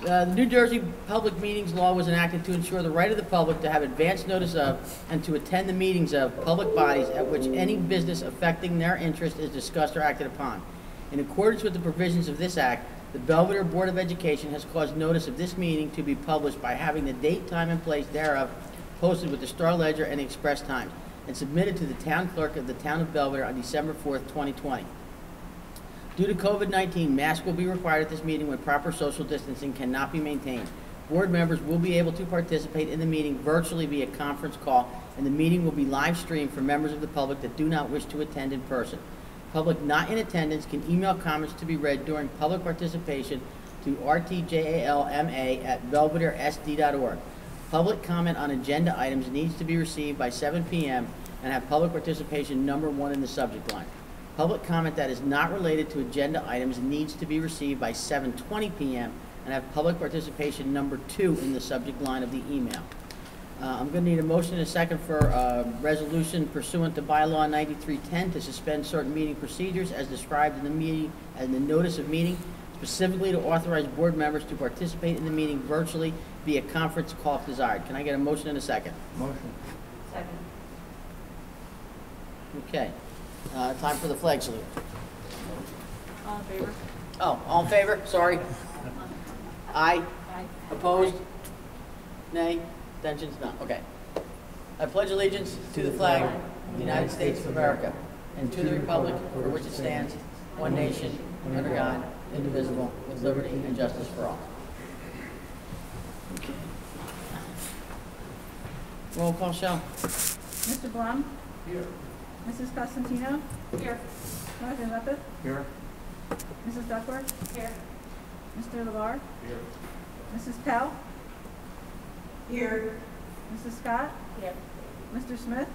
The New Jersey Public Meetings Law was enacted to ensure the right of the public to have advance notice of and to attend the meetings of public bodies at which any business affecting their interest is discussed or acted upon. In accordance with the provisions of this act, the Belvidere Board of Education has caused notice of this meeting to be published by having the date, time, and place thereof posted with the Star Ledger and the Express Times and submitted to the town clerk of the town of Belvidere on December 4th, 2020. Due to COVID-19, masks will be required at this meeting when proper social distancing cannot be maintained. Board members will be able to participate in the meeting virtually via conference call, and the meeting will be live streamed for members of the public that do not wish to attend in person. Public not in attendance can email comments to be read during public participation to rtjalma@belvideresd.org. Public comment on agenda items needs to be received by 7 p.m. and have public participation number 1 in the subject line. Public comment that is not related to agenda items needs to be received by 7:20 p.m. and have public participation number 2 in the subject line of the email. I'm going to need a motion and a second for resolution pursuant to bylaw 9310 to suspend certain meeting procedures as described in the meeting and the notice of meeting, specifically to authorize board members to participate in the meeting virtually via conference call if desired. Can I get a motion and a second? Motion. Second. Okay. Time for the flag salute. All in favor? Oh, all in favor? Sorry. Aye. Aye. Opposed? Nay? Abstentions? No. Okay. I pledge allegiance to the flag of the United States of America and to the republic for which it stands, one nation, under God, indivisible, with liberty and justice for all. Okay. Roll call, Shell. Mr. Blum? Here. Mrs. Costantino? Here. Jonathan Lepeth? Here. Mrs. Duckworth? Here. Mr. LeVar? Here. Mrs. Pell? Here. Mrs. Scott? Here. Mr. Smith?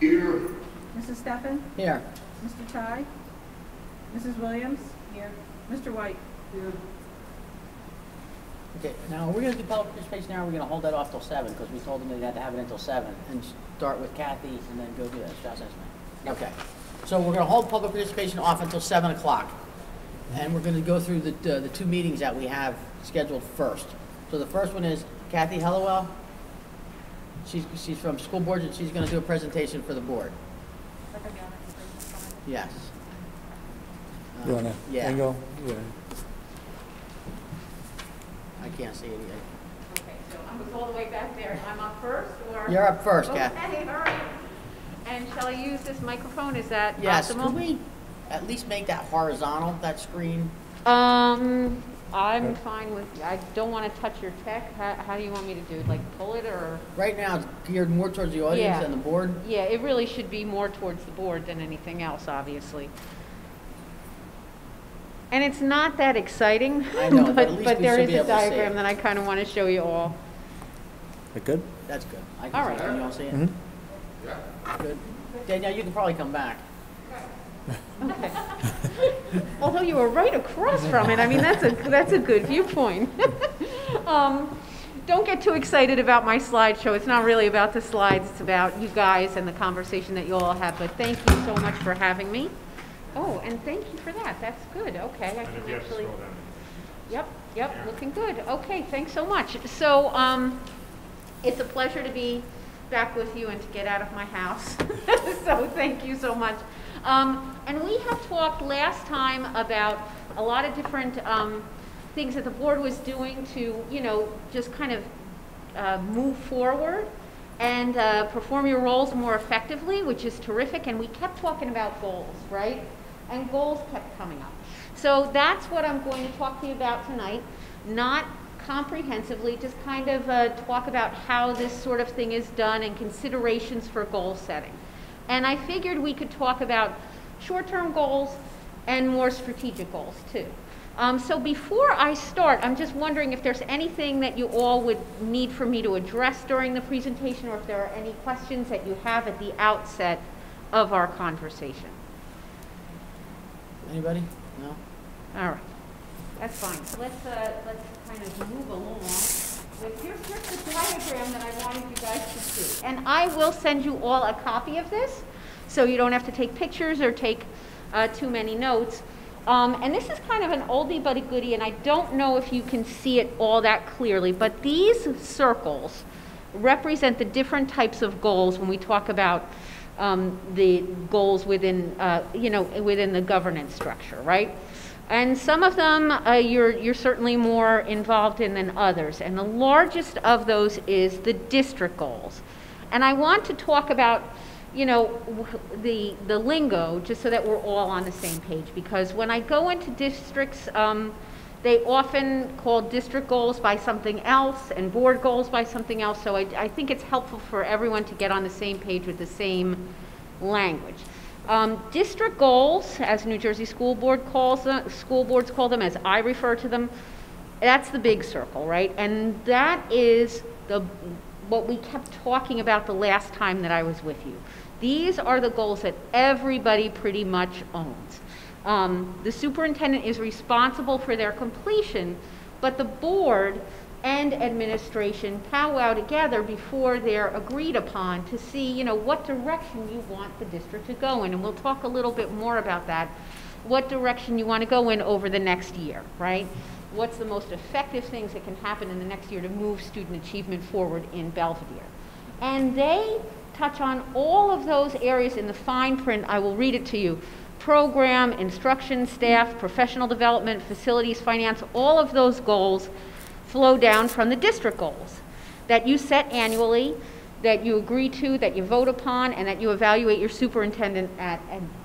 Here. Mrs. Steffen? Here. Mr. Ty? Mrs. Williams? Here. Mr. White? Here. Okay, now, are we going to do public participation now, or are we going to hold that off till 7? Because we told them they had to have it until 7, and start with Kathy, and then go do that. Okay. So we're going to hold public participation off until 7 o'clock. And we're going to go through the 2 meetings that we have scheduled first. So the first one is Kathy Hellowell. She's from school board, and she's going to do a presentation for the board. Yes. You want to Yeah. angle? Yeah. I can't see it either. Okay, so I'm all the way back there. I'm up first, or? You're up first, Kathy. Okay, all right. And shall I use this microphone? Is that Yes, optimal? could we at least make that horizontal, that screen? I'm fine with, I don't want to touch your tech. How do you want me to do it? Like pull it or? Right now, it's geared more towards the audience Yeah. and the board. Yeah, it really should be more towards the board than anything else, obviously. And it's not that exciting, I know, but at least but we there should is be a able to see diagram it. that I kind of want to show you all. That good? That's good. I All can see right. it. Can you all see it? Mm-hmm. Good. Danielle, you can probably come back. Okay. Although you were right across from it, I mean, that's a good viewpoint. Don't get too excited about my slideshow. It's not really about the slides. It's about you guys and the conversation that you all have. But thank you so much for having me. Oh, and thank you for that. That's good. Okay. I can actually. Yep, looking good. Okay, thanks so much. So, it's a pleasure to be back with you and to get out of my house. So thank you so much. And we have talked last time about a lot of different things that the board was doing to, just kind of move forward and perform your roles more effectively, which is terrific. And we kept talking about goals, right? And goals kept coming up. So that's what I'm going to talk to you about tonight. Not comprehensively, just kind of talk about how this sort of thing is done and considerations for goal setting. And I figured we could talk about short-term goals and more strategic goals too. So before I start, I'm just wondering if there's anything that you all would need for me to address during the presentation, or if there are any questions that you have at the outset of our conversation. Anybody? No? All right, that's fine. So let's kind of move along. Here's the diagram that I wanted you guys to see. And I will send you all a copy of this, so you don't have to take pictures or take too many notes. And this is kind of an oldie but a goodie, and I don't know if you can see it all that clearly, but these circles represent the different types of goals when we talk about the goals within, within the governance structure, right? And some of them you're certainly more involved in than others. And the largest of those is the district goals. And I want to talk about, the lingo, just so that we're all on the same page. Because when I go into districts, they often call district goals by something else and board goals by something else. So I think it's helpful for everyone to get on the same page with the same language. District goals, as New Jersey school boards call them, as I refer to them, that's the big circle, right? And that is what we kept talking about the last time that I was with you. These are the goals that everybody pretty much owns. The superintendent is responsible for their completion, but the board and administration powwow together before they're agreed upon to see, what direction you want the district to go in. And we'll talk a little bit more about that, what direction you want to go in over the next year, right? What's the most effective things that can happen in the next year to move student achievement forward in Belvidere. And they touch on all of those areas in the fine print. I will read it to you. Program, instruction, staff, professional development, facilities, finance, all of those goals flow down from the district goals that you set annually, that you agree to, that you vote upon, and that you evaluate your superintendent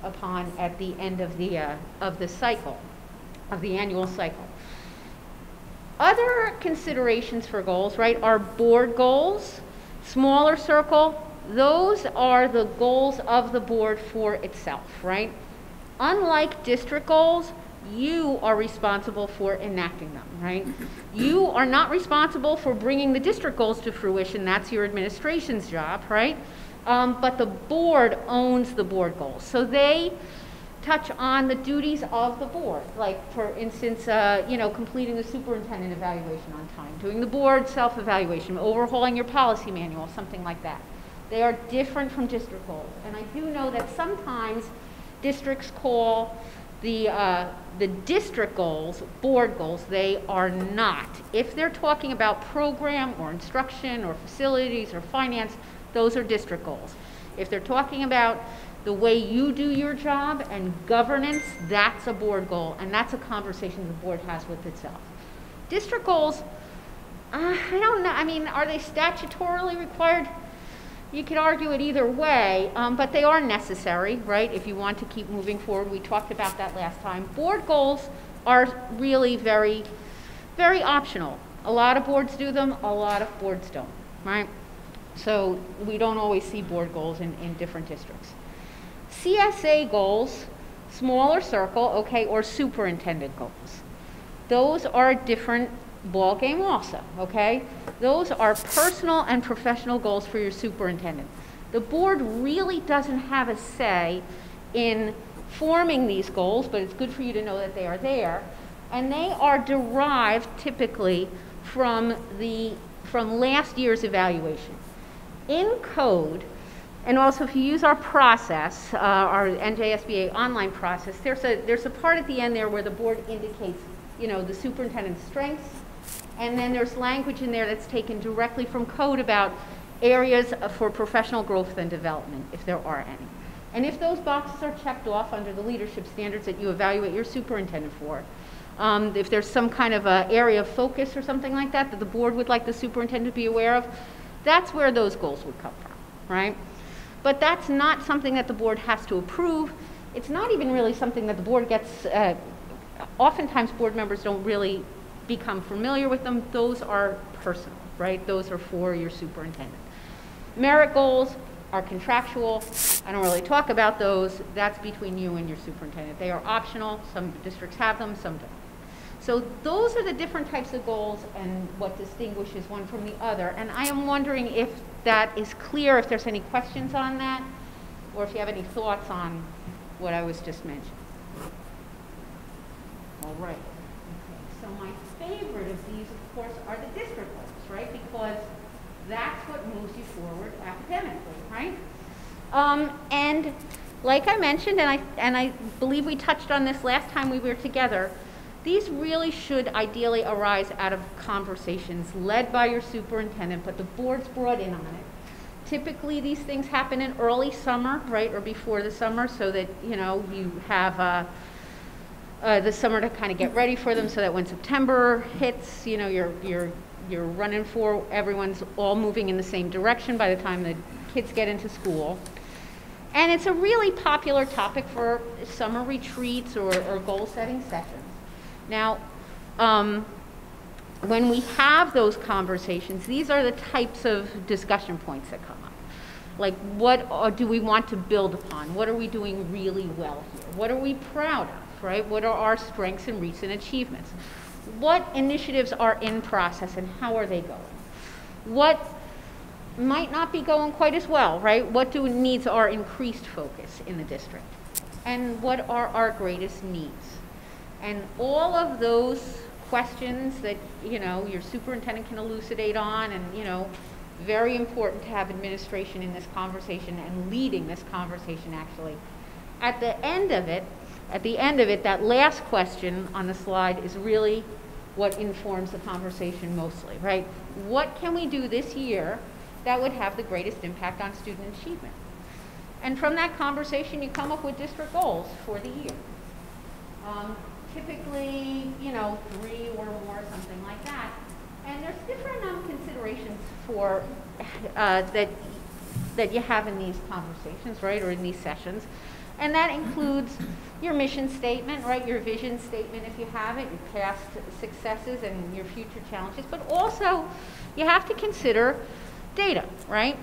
upon at the end of the cycle, of the annual cycle. Other considerations for goals, right, are board goals, smaller circle. Those are the goals of the board for itself, right? Unlike district goals, you are responsible for enacting them, right? You are not responsible for bringing the district goals to fruition. That's your administration's job, right? But the board owns the board goals. So they touch on the duties of the board, like for instance, completing the superintendent evaluation on time, doing the board self-evaluation, overhauling your policy manual, something like that. They are different from district goals. And I do know that sometimes districts call the district goals board goals. They are not. If they're talking about program or instruction or facilities or finance, those are district goals. If they're talking about the way you do your job and governance, that's a board goal, and that's a conversation the board has with itself. District goals, I don't know, I mean, are they statutorily required? You could argue it either way, but they are necessary, right, if you want to keep moving forward. We talked about that last time. Board goals are really very, very optional. A lot of boards do them, a lot of boards don't, right? So we don't always see board goals in different districts. CSA goals, smaller circle, okay, or superintendent goals. Those are a different ball game also, okay? Those are personal and professional goals for your superintendent. The board really doesn't have a say in forming these goals, but it's good for you to know that they are there. And they are derived typically from last year's evaluation. In code, and also if you use our process, our NJSBA online process, there's a part at the end there where the board indicates, the superintendent's strengths, and then there's language in there that's taken directly from code about areas for professional growth and development, if there are any. And if those boxes are checked off under the leadership standards that you evaluate your superintendent for, if there's some kind of area of focus or something like that the board would like the superintendent to be aware of, that's where those goals would come from, right? But that's not something that the board has to approve. It's not even really something that the board gets, oftentimes board members don't really become familiar with them. Those are personal, right? Those are for your superintendent. Merit goals are contractual. I don't really talk about those. That's between you and your superintendent. They are optional. Some districts have them, some don't. So those are the different types of goals and what distinguishes one from the other. And I am wondering if that is clear, if there's any questions on that, or if you have any thoughts on what I was just mentioning. All right. Okay. So my favorite of these, of course, are the district goals, right? Because that's what moves you forward academically, right? And like I mentioned, and I believe we touched on this last time we were together, these really should ideally arise out of conversations led by your superintendent, but the board's brought in on it. Typically, these things happen in early summer, right, or before the summer, so that, you know, you have the summer to kind of get ready for them, so that when September hits, you know, you're running for, everyone's all moving in the same direction by the time the kids get into school. And it's a really popular topic for summer retreats or goal-setting sessions. Now, when we have those conversations, these are the types of discussion points that come up. Like, what do we want to build upon? What are we doing really well here? What are we proud of, right? What are our strengths and recent achievements? What initiatives are in process and how are they going? What might not be going quite as well, right? What needs our increased focus in the district? And what are our greatest needs? And all of those questions that, you know, your superintendent can elucidate on, and, you know, very important to have administration in this conversation and leading this conversation, actually. At the end of it, that last question on the slide is really what informs the conversation mostly, right? What can we do this year that would have the greatest impact on student achievement? And from that conversation, you come up with district goals for the year. Typically, you know, 3 or more, something like that. And there's different considerations for that you have in these conversations, right, or in these sessions. And that includes your mission statement, right, your vision statement if you have it, your past successes and your future challenges. But also, you have to consider data, right?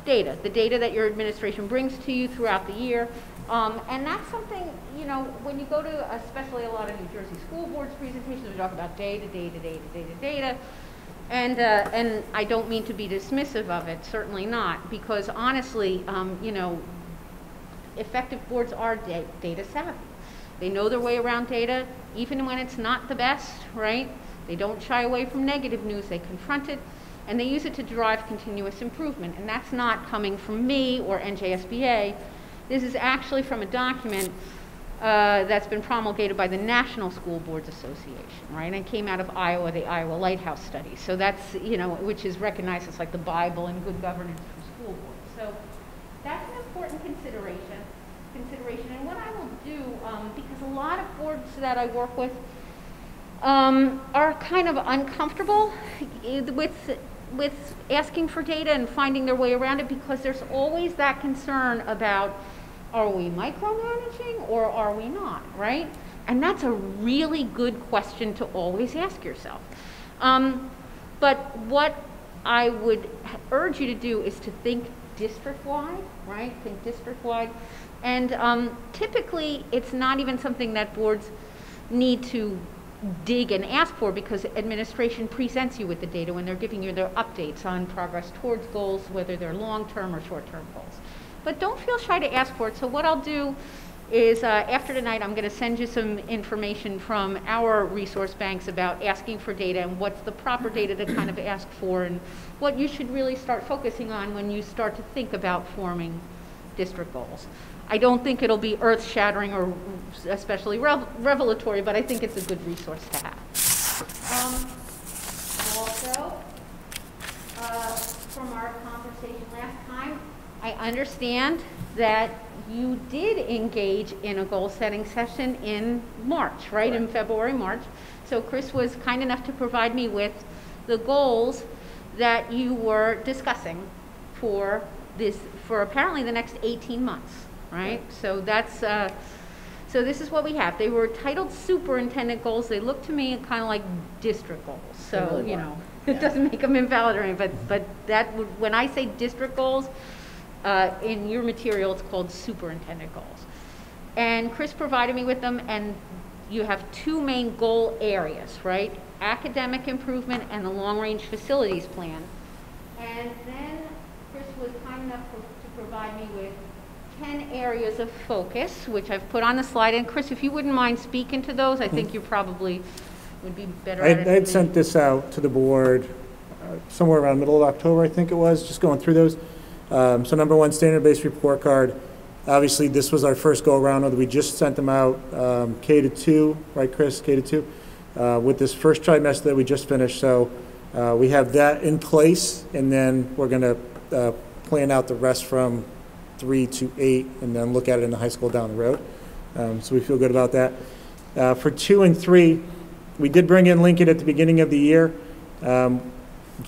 Data, the data that your administration brings to you throughout the year. And that's something, you know, when you go to especially a lot of New Jersey school boards presentations, we talk about data. And I don't mean to be dismissive of it, certainly not, because honestly, you know, effective boards are data savvy. They know their way around data, even when it's not the best, right? They don't shy away from negative news, they confront it, and they use it to drive continuous improvement. And that's not coming from me or NJSBA. This is actually from a document that's been promulgated by the National School Boards Association, right? And it came out of Iowa, the Iowa Lighthouse Study. So that's, you know, which is recognized as like the Bible in good governance for school boards. So that's an important consideration. And what I will do, because a lot of boards that I work with are kind of uncomfortable with asking for data and finding their way around it, because there's always that concern about, are we micromanaging or are we not, right? And that's a really good question to always ask yourself. But what I would urge you to do is to think district-wide, right? Think district-wide. And typically, it's not even something that boards need to dig and ask for, because administration presents you with the data when they're giving you their updates on progress towards goals, whether they're long-term or short-term goals. But don't feel shy to ask for it. So what I'll do is after tonight, I'm going to send you some information from our resource banks about asking for data and what's the proper data to kind of ask for, and what you should really start focusing on when you start to think about forming district goals. I don't think it'll be earth-shattering or especially revelatory, but I think it's a good resource to have. Also, from our conversation last time, I understand that you did engage in a goal-setting session in March, right? In February, March. So Chris was kind enough to provide me with the goals that you were discussing for apparently the next 18 months. Right? So that's, so this is what we have. They were titled superintendent goals. They look to me kind of like district goals. So, really, you know, it doesn't make them invalid or anything, but that would, when I say district goals, in your material, it's called superintendent goals. And Chris provided me with them, and you have 2 main goal areas, right? Academic improvement and the long-range facilities plan. And then Chris was kind enough to provide me with 10 areas of focus, which I've put on the slide. And Chris, if you wouldn't mind speaking to those, I think you probably would be better at it. I had sent this out to the board somewhere around middle of October, I think it was, just going through those. So number 1, standard-based report card. Obviously, this was our first go-around. We just sent them out K to 2, right, Chris? K to 2, with this first trimester that we just finished. So we have that in place, and then we're going to plan out the rest from 3 to 8, and then look at it in the high school down the road. So we feel good about that. For 2 and 3, we did bring in Lincoln at the beginning of the year.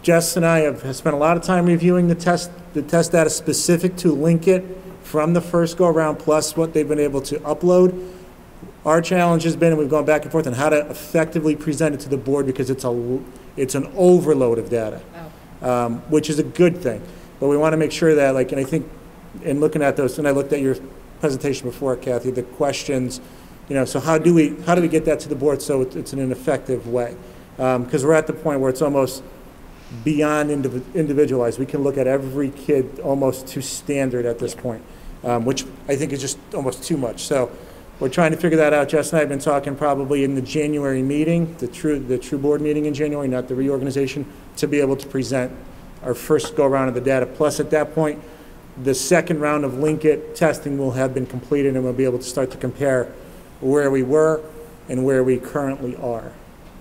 Jess and I have spent a lot of time reviewing the test data specific to Lincoln from the first go-around, plus what they've been able to upload. Our challenge has been, and we've gone back and forth on how to effectively present it to the board, because it's an overload of data, which is a good thing. But we want to make sure that, like, and I think in looking at those, and I looked at your presentation before, Kathy, the questions, you know, so how do we get that to the board so it's in an effective way? Because we're at the point where it's almost beyond individualized. We can look at every kid almost to standard at this point, which I think is just almost too much. So we're trying to figure that out. Jess and I have been talking probably in the January meeting, the true board meeting in January, not the reorganization, to be able to present our first go around of the data. Plus, at that point, the second round of Linkit testing will have been completed, and we'll be able to start to compare where we were and where we currently are.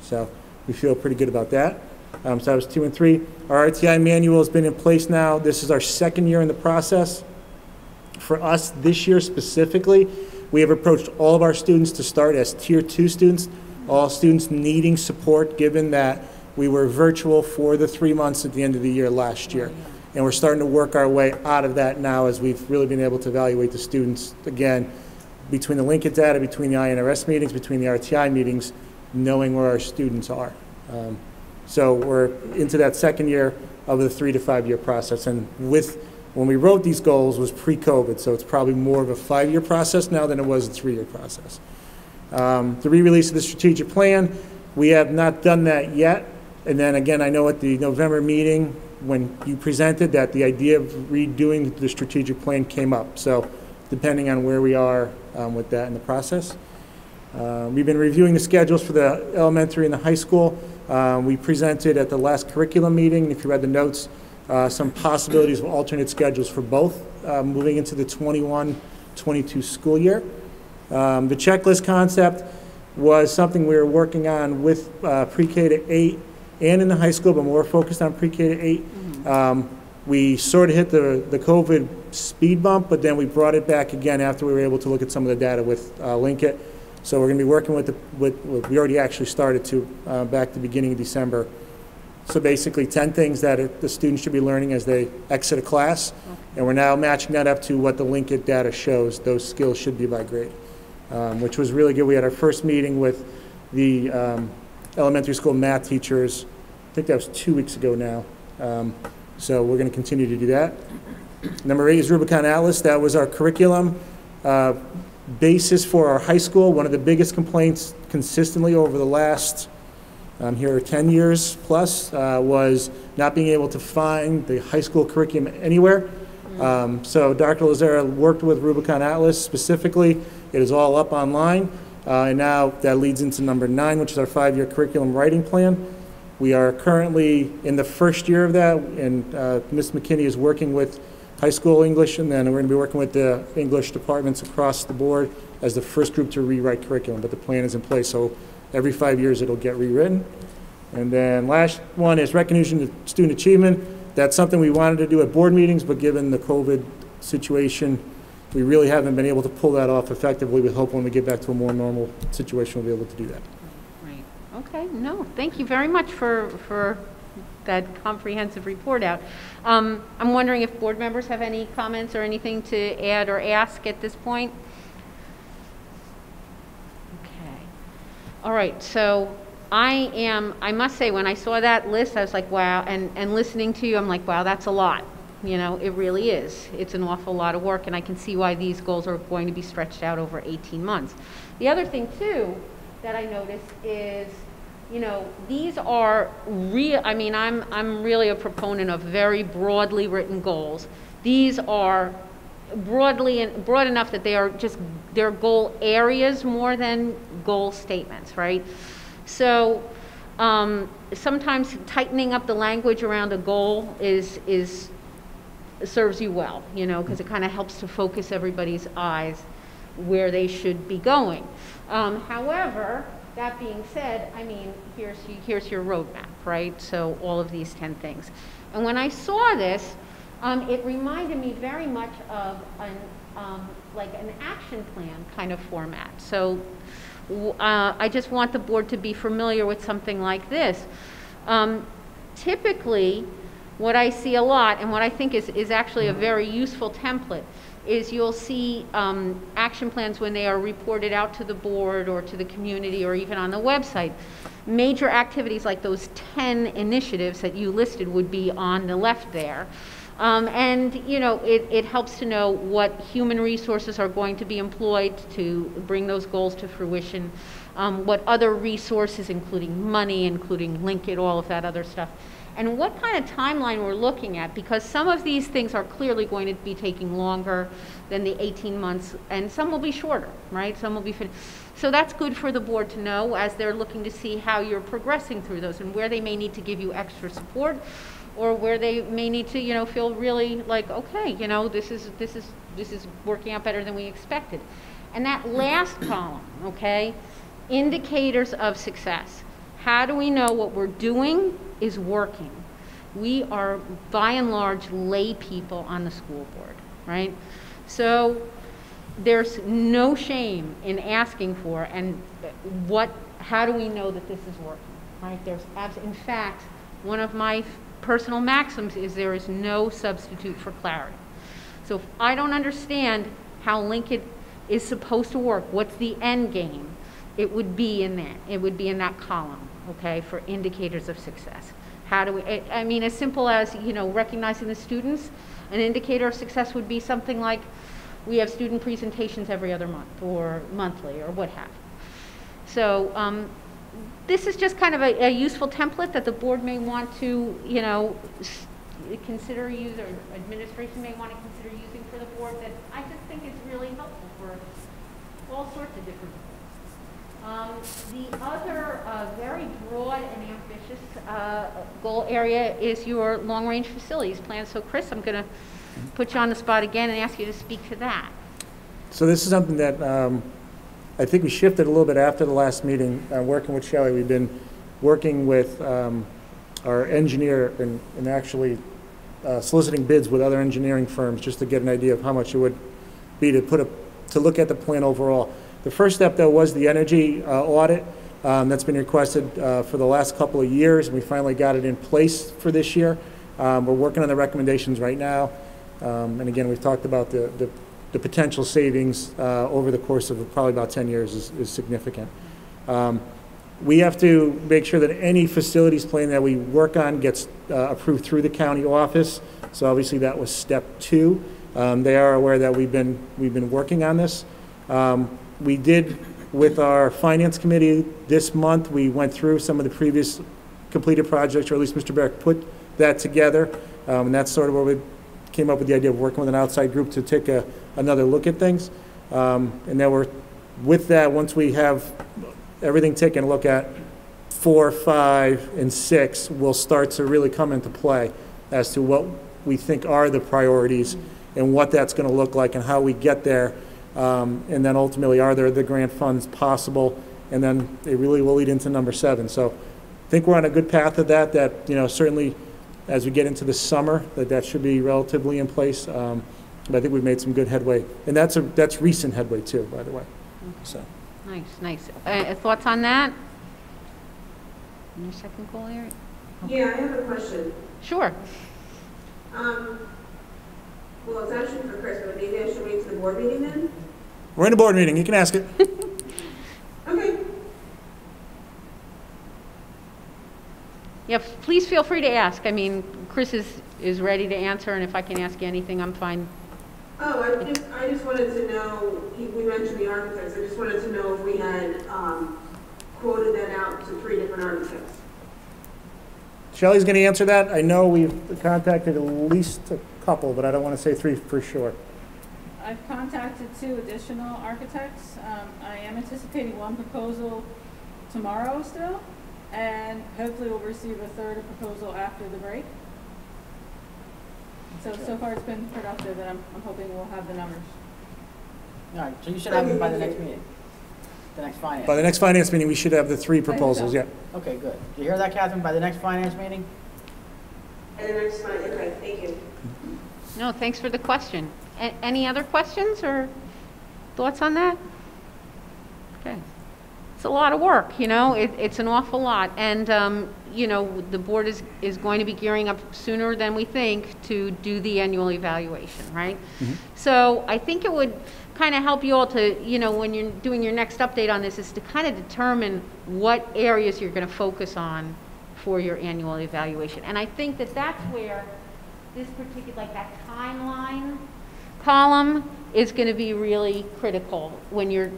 So we feel pretty good about that. So that was 2 and 3. Our RTI manual has been in place now. This is our second year in the process. For us this year specifically, we have approached all of our students to start as Tier 2 students, all students needing support, given that we were virtual for the 3 months at the end of the year last year. And we're starting to work our way out of that now, as we've really been able to evaluate the students, again, between the Linkit data, between the INRS meetings, between the RTI meetings, knowing where our students are. So we're into that second year of the 3 to 5 year process. And when we wrote these goals was pre-COVID, so it's probably more of a 5-year process now than it was a 3-year process. The re-release of the strategic plan, we have not done that yet. And then again, I know at the November meeting, when you presented that, the idea of redoing the strategic plan came up. So depending on where we are with that in the process. We've been reviewing the schedules for the elementary and the high school. We presented at the last curriculum meeting, if you read the notes, some possibilities of alternate schedules for both moving into the 21-22 school year. The checklist concept was something we were working on with pre-K to 8 and in the high school, but more focused on pre-K to 8. We sort of hit the COVID speed bump, but then we brought it back again after we were able to look at some of the data with Linkit. So we're going to be working with we already actually started to back to the beginning of December. So basically 10 things that the students should be learning as they exit a class. And we're now matching that up to what the Linkit data shows those skills should be by grade, which was really good. We had our first meeting with the elementary school math teachers. I think that was 2 weeks ago now. So we're going to continue to do that. Number 8 is Rubicon Atlas. That was our curriculum basis for our high school. One of the biggest complaints consistently over the last here 10 years plus was not being able to find the high school curriculum anywhere. So Dr. Lazara worked with Rubicon Atlas specifically. It is all up online. And now that leads into number 9, which is our 5-year curriculum writing plan. We are currently in the first year of that, and Ms. McKinney is working with high school English, and then we're going to be working with the English departments across the board as the first group to rewrite curriculum, but the plan is in place, so every 5 years it'll get rewritten. And then last one is recognition of student achievement. That's something we wanted to do at board meetings, but given the COVID situation, we really haven't been able to pull that off effectively. We hope when we get back to a more normal situation, we'll be able to do that. Right. Okay. No, thank you very much for that comprehensive report out. I'm wondering if board members have any comments or anything to add or ask at this point. Okay. All right. So I must say, when I saw that list, I was like, wow, and listening to you, I'm like, wow, that's a lot. You know, it really is. It's an awful lot of work, and I can see why these goals are going to be stretched out over 18 months. The other thing, too, that I noticed is, you know, these are real. I mean, I'm really a proponent of very broadly written goals. These are broad enough that they're goal areas more than goal statements, right? So sometimes tightening up the language around a goal is serves you well, you know, because it kind of helps to focus everybody's eyes where they should be going. However, that being said, I mean, here's your roadmap, right? So all of these 10 things. And when I saw this, it reminded me very much of like an action plan kind of format. So I just want the board to be familiar with something like this. Typically, what I see a lot, and what I think is actually a very useful template, is you'll see action plans when they are reported out to the board or to the community or even on the website. Major activities like those 10 initiatives that you listed would be on the left there. And you know, it helps to know what human resources are going to be employed to bring those goals to fruition, what other resources, including money, including Linkit, all of that other stuff, and what kind of timeline we're looking at, because some of these things are clearly going to be taking longer than the 18 months, and some will be shorter, right? Some will be finished. So that's good for the board to know as they're looking to see how you're progressing through those and where they may need to give you extra support, or where they may need to, you know, feel really like, okay, you know, this is working out better than we expected. And that last column, okay, indicators of success. How do we know what we're doing is working? We are, by and large, lay people on the school board, right? So there's no shame in asking for, and how do we know that this is working, right? In fact, one of my personal maxims is there is no substitute for clarity. So if I don't understand how Linkit is supposed to work, what's the end game, it would be in that. It would be in that column, okay, for indicators of success. How do we, I mean, as simple as, you know, recognizing the students. An indicator of success would be something like we have student presentations every other month or monthly or what have you. So this is just kind of a useful template that the board may want to, you know, consider use, or administration may want to consider using for the board, that I just think is really helpful for all sorts of different goals. The other very broad and ambitious goal area is your long-range facilities plan. So Chris, I'm going to put you on the spot again and ask you to speak to that. So this is something that I think we shifted a little bit after the last meeting, working with Shelley. We've been working with our engineer and actually soliciting bids with other engineering firms just to get an idea of how much it would be to look at the plan overall. The first step, though, was the energy audit that's been requested for the last couple of years, and we finally got it in place for this year. We're working on the recommendations right now, and again, we've talked about the potential savings over the course of probably about 10 years is significant. We have to make sure that any facilities plan that we work on gets approved through the county office. So obviously that was step 2. They are aware that we've been working on this. We did, with our finance committee this month, we went through some of the previous completed projects, or at least Mr. Barrick put that together, and that's sort of where we came up with the idea of working with an outside group to take another look at things. And then with that, once we have everything taken a look at, 4, 5, and 6 will start to really come into play as to what we think are the priorities and what that's going to look like and how we get there. And then ultimately, are there the grant funds possible? And then it really will lead into number 7. So I think we're on a good path of that, you know, certainly as we get into the summer, that should be relatively in place. But I think we've made some good headway. And that's recent headway too, by the way. So. Nice. Thoughts on that? Your second goal area? Okay. Yeah, I have a question. Sure. Well, it's actually for Chris, but maybe I should wait to the board meeting then? We're in a board meeting. You can ask it. Okay. Yeah, please feel free to ask. I mean, Chris is ready to answer, and if I can ask you anything, I'm fine. Oh, I just wanted to know, we mentioned the architects, I just wanted to know if we had quoted that out to 3 different architects. Shelley's going to answer that. I know we've contacted at least a couple, but I don't want to say 3 for sure. I've contacted 2 additional architects. I am anticipating 1 proposal tomorrow still, and hopefully we'll receive a 3rd proposal after the break. So far it's been productive, and I'm hoping we'll have the numbers. All right, so you should have them by the next meeting, the next finance. By the next finance meeting, we should have the 3 proposals, yeah. Okay, good. Do you hear that, Catherine, by the next finance meeting? And the next slide, okay, thank you. No, thanks for the question. Any other questions or thoughts on that? Okay. It's a lot of work, you know, it's an awful lot. And, you know, the board is going to be gearing up sooner than we think to do the annual evaluation, right? Mm-hmm. So I think it would kind of help you all to, you know, when you're doing your next update on this, is to kind of determine what areas you're going to focus on for your annual evaluation. And I think that that's where this particular, like that timeline column is going to be really critical when you're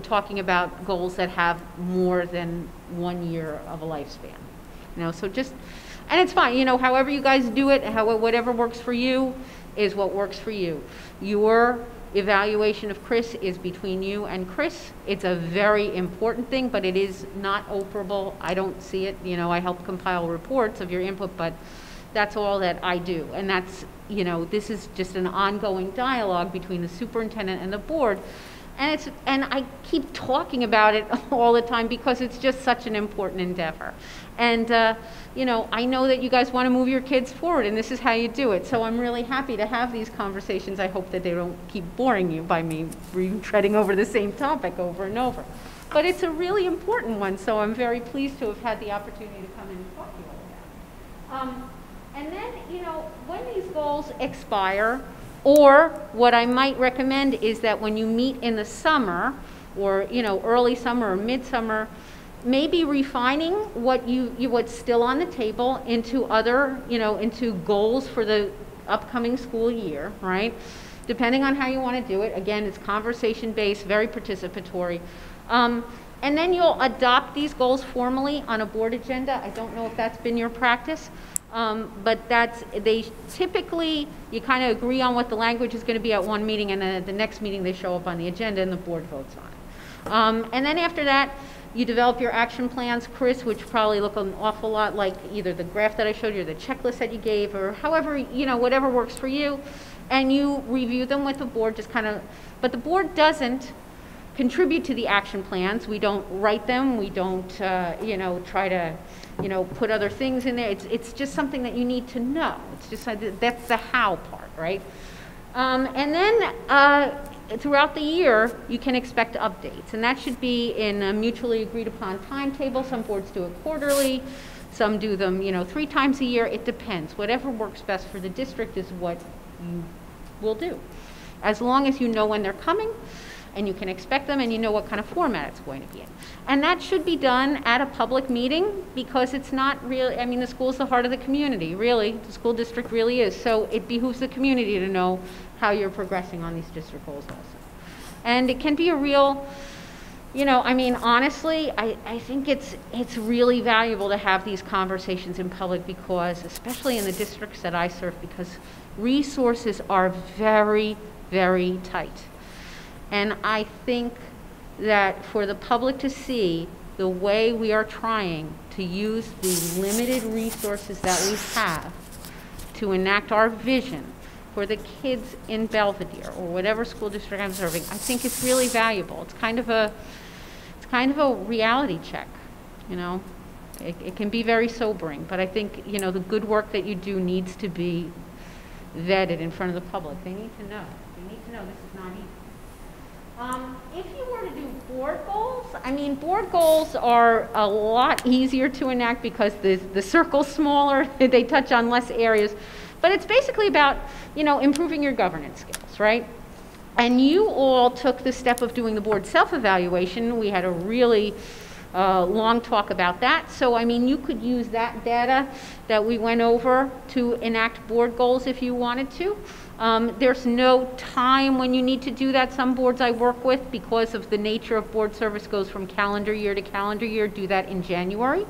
talking about goals that have more than 1 year of a lifespan. You know, so just, and it's fine, you know, however you guys do it, whatever works for you is what works for you. Your evaluation of Chris is between you and Chris. It's a very important thing, but it is not operable. I don't see it, you know, I help compile reports of your input, but that's all that I do. And that's, you know, this is just an ongoing dialogue between the superintendent and the board. And I keep talking about it all the time because it's just such an important endeavor. And, you know, I know that you guys want to move your kids forward, and this is how you do it. So I'm really happy to have these conversations. I hope that they don't keep boring you by me treading over the same topic over and over. But it's a really important one, so I'm very pleased to have had the opportunity to come in and talk to you all about it. And then, you know, when these goals expire, or what I might recommend is that when you meet in the summer, or, you know, early summer or midsummer, maybe refining what's still on the table into other, you know, into goals for the upcoming school year, right? Depending on how you want to do it. Again, it's conversation-based, very participatory. And then you'll adopt these goals formally on a board agenda. I don't know if that's been your practice. But they typically, you kind of agree on what the language is going to be at one meeting, and then at the next meeting they show up on the agenda and the board votes on it. And then after that, you develop your action plans, Chris, which probably look an awful lot like either the graph that I showed you or the checklist that you gave, or however, you know, whatever works for you. And you review them with the board, just kind of, but the board doesn't contribute to the action plans. We don't write them. We don't, you know, try to, you know, put other things in there. It's just something that you need to know. It's just, that's the how part, right? And then throughout the year, you can expect updates. And that should be in a mutually agreed upon timetable. Some boards do it quarterly. Some do them, you know, 3 times a year. It depends. Whatever works best for the district is what you will do. As long as you know when they're coming, and you can expect them, and you know what kind of format it's going to be in. And that should be done at a public meeting, because it's not really, I mean, the school's the heart of the community, really. The school district really is. So it behooves the community to know how you're progressing on these district goals also. And it can be a real, you know, I mean, honestly, I think it's really valuable to have these conversations in public, because, especially in the districts that I serve, because resources are very, very tight. And I think that for the public to see the way we are trying to use the limited resources that we have to enact our vision for the kids in Belvidere or whatever school district I'm serving, I think it's really valuable. It's kind of a reality check, you know. It can be very sobering, but I think, you know, the good work that you do needs to be vetted in front of the public. They need to know. They need to know this is not easy. If you were to do board goals, I mean, board goals are a lot easier to enact because the circle's smaller, they touch on less areas, but it's basically about, you know, improving your governance skills, right? And you all took the step of doing the board self-evaluation. We had a really long talk about that. So, I mean, you could use that data that we went over to enact board goals if you wanted to. There's no time when you need to do that. Some boards I work with, because of the nature of board service, goes from calendar year to calendar year, do that in January.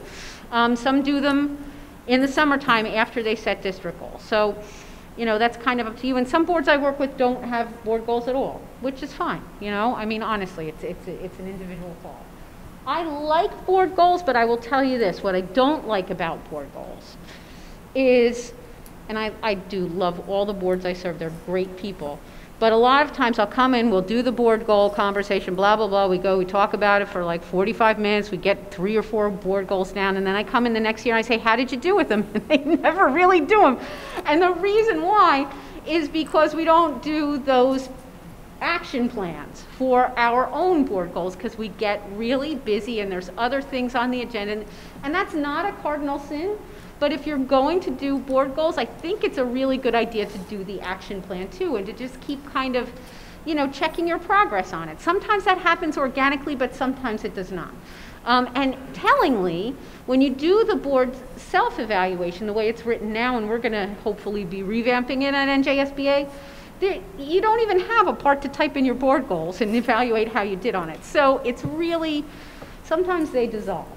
Some do them in the summertime after they set district goals. So, you know, that's kind of up to you. And some boards I work with don't have board goals at all, which is fine. You know, I mean, honestly, it's an individual call. I like board goals, but I will tell you this, what I don't like about board goals is and I do love all the boards I serve, they're great people. But a lot of times I'll come in, we'll do the board goal conversation, blah, blah, blah. We talk about it for like 45 minutes. We get 3 or 4 board goals down. And then I come in the next year and I say, how did you do with them? And they never really do them. And the reason why is because we don't do those action plans for our own board goals because we get really busy and there's other things on the agenda. And that's not a cardinal sin. But if you're going to do board goals, I think it's a really good idea to do the action plan too, and to just keep kind of, checking your progress on it. Sometimes that happens organically, but sometimes it does not. And tellingly, when you do the board self-evaluation, the way it's written now, and we're going to hopefully be revamping it at NJSBA, you don't even have a part to type in your board goals and evaluate how you did on it. So it's really, sometimes they dissolve.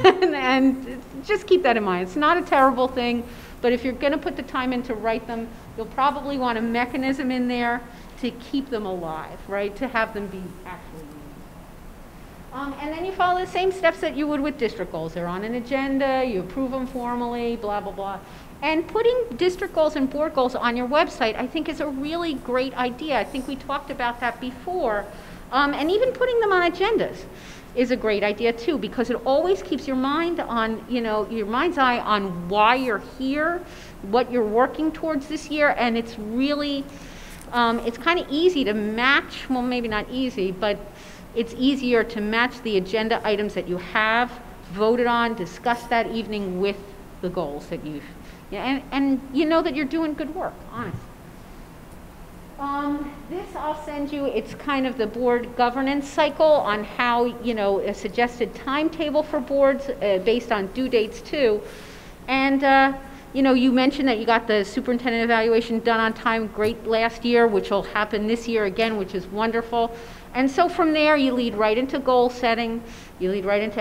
and just keep that in mind. It's not a terrible thing, but if you're going to put the time in to write them, you'll probably want a mechanism in there to keep them alive, right? To have them be actually used. And then you follow the same steps that you would with district goals. They're on an agenda, you approve them formally, blah, blah, blah. And putting district goals and board goals on your website, I think, is a really great idea. I think we talked about that before. And even putting them on agendas is a great idea too, because it always keeps your mind on, your mind's eye on why you're here, what you're working towards this year, and it's really, it's kind of easy to match, well, maybe not easy, but it's easier to match the agenda items that you have voted on, discussed that evening with the goals that you've, and you know that you're doing good work, honestly. This I'll send you, it's kind of the board governance cycle on how, a suggested timetable for boards based on due dates too. And, you mentioned that you got the superintendent evaluation done on time great last year, which will happen this year again, which is wonderful. And so from there, you lead right into goal setting. You lead right into,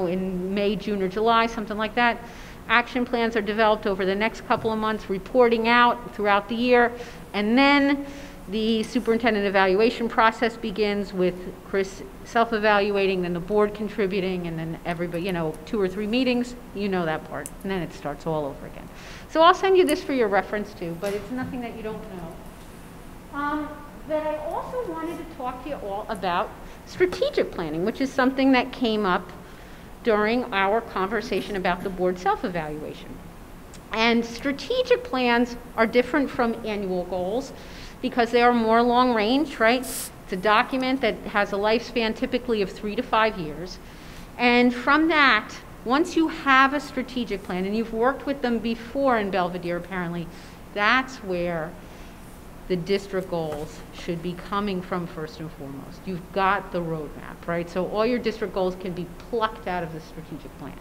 in May, June, or July, something like that. Action plans are developed over the next couple of months, reporting out throughout the year. And then the superintendent evaluation process begins with Chris self-evaluating, then the board contributing, and then everybody, 2 or 3 meetings, that part. And then it starts all over again. So I'll send you this for your reference too, but it's nothing that you don't know. But I also wanted to talk to you all about strategic planning, which is something that came up during our conversation about the board self-evaluation. And strategic plans are different from annual goals because they are more long range, right? It's a document that has a lifespan typically of 3 to 5 years. And from that, once you have a strategic plan, and you've worked with them before in Belvidere apparently, that's where the district goals should be coming from first and foremost. You've got the roadmap, right? So all your district goals can be plucked out of the strategic plan.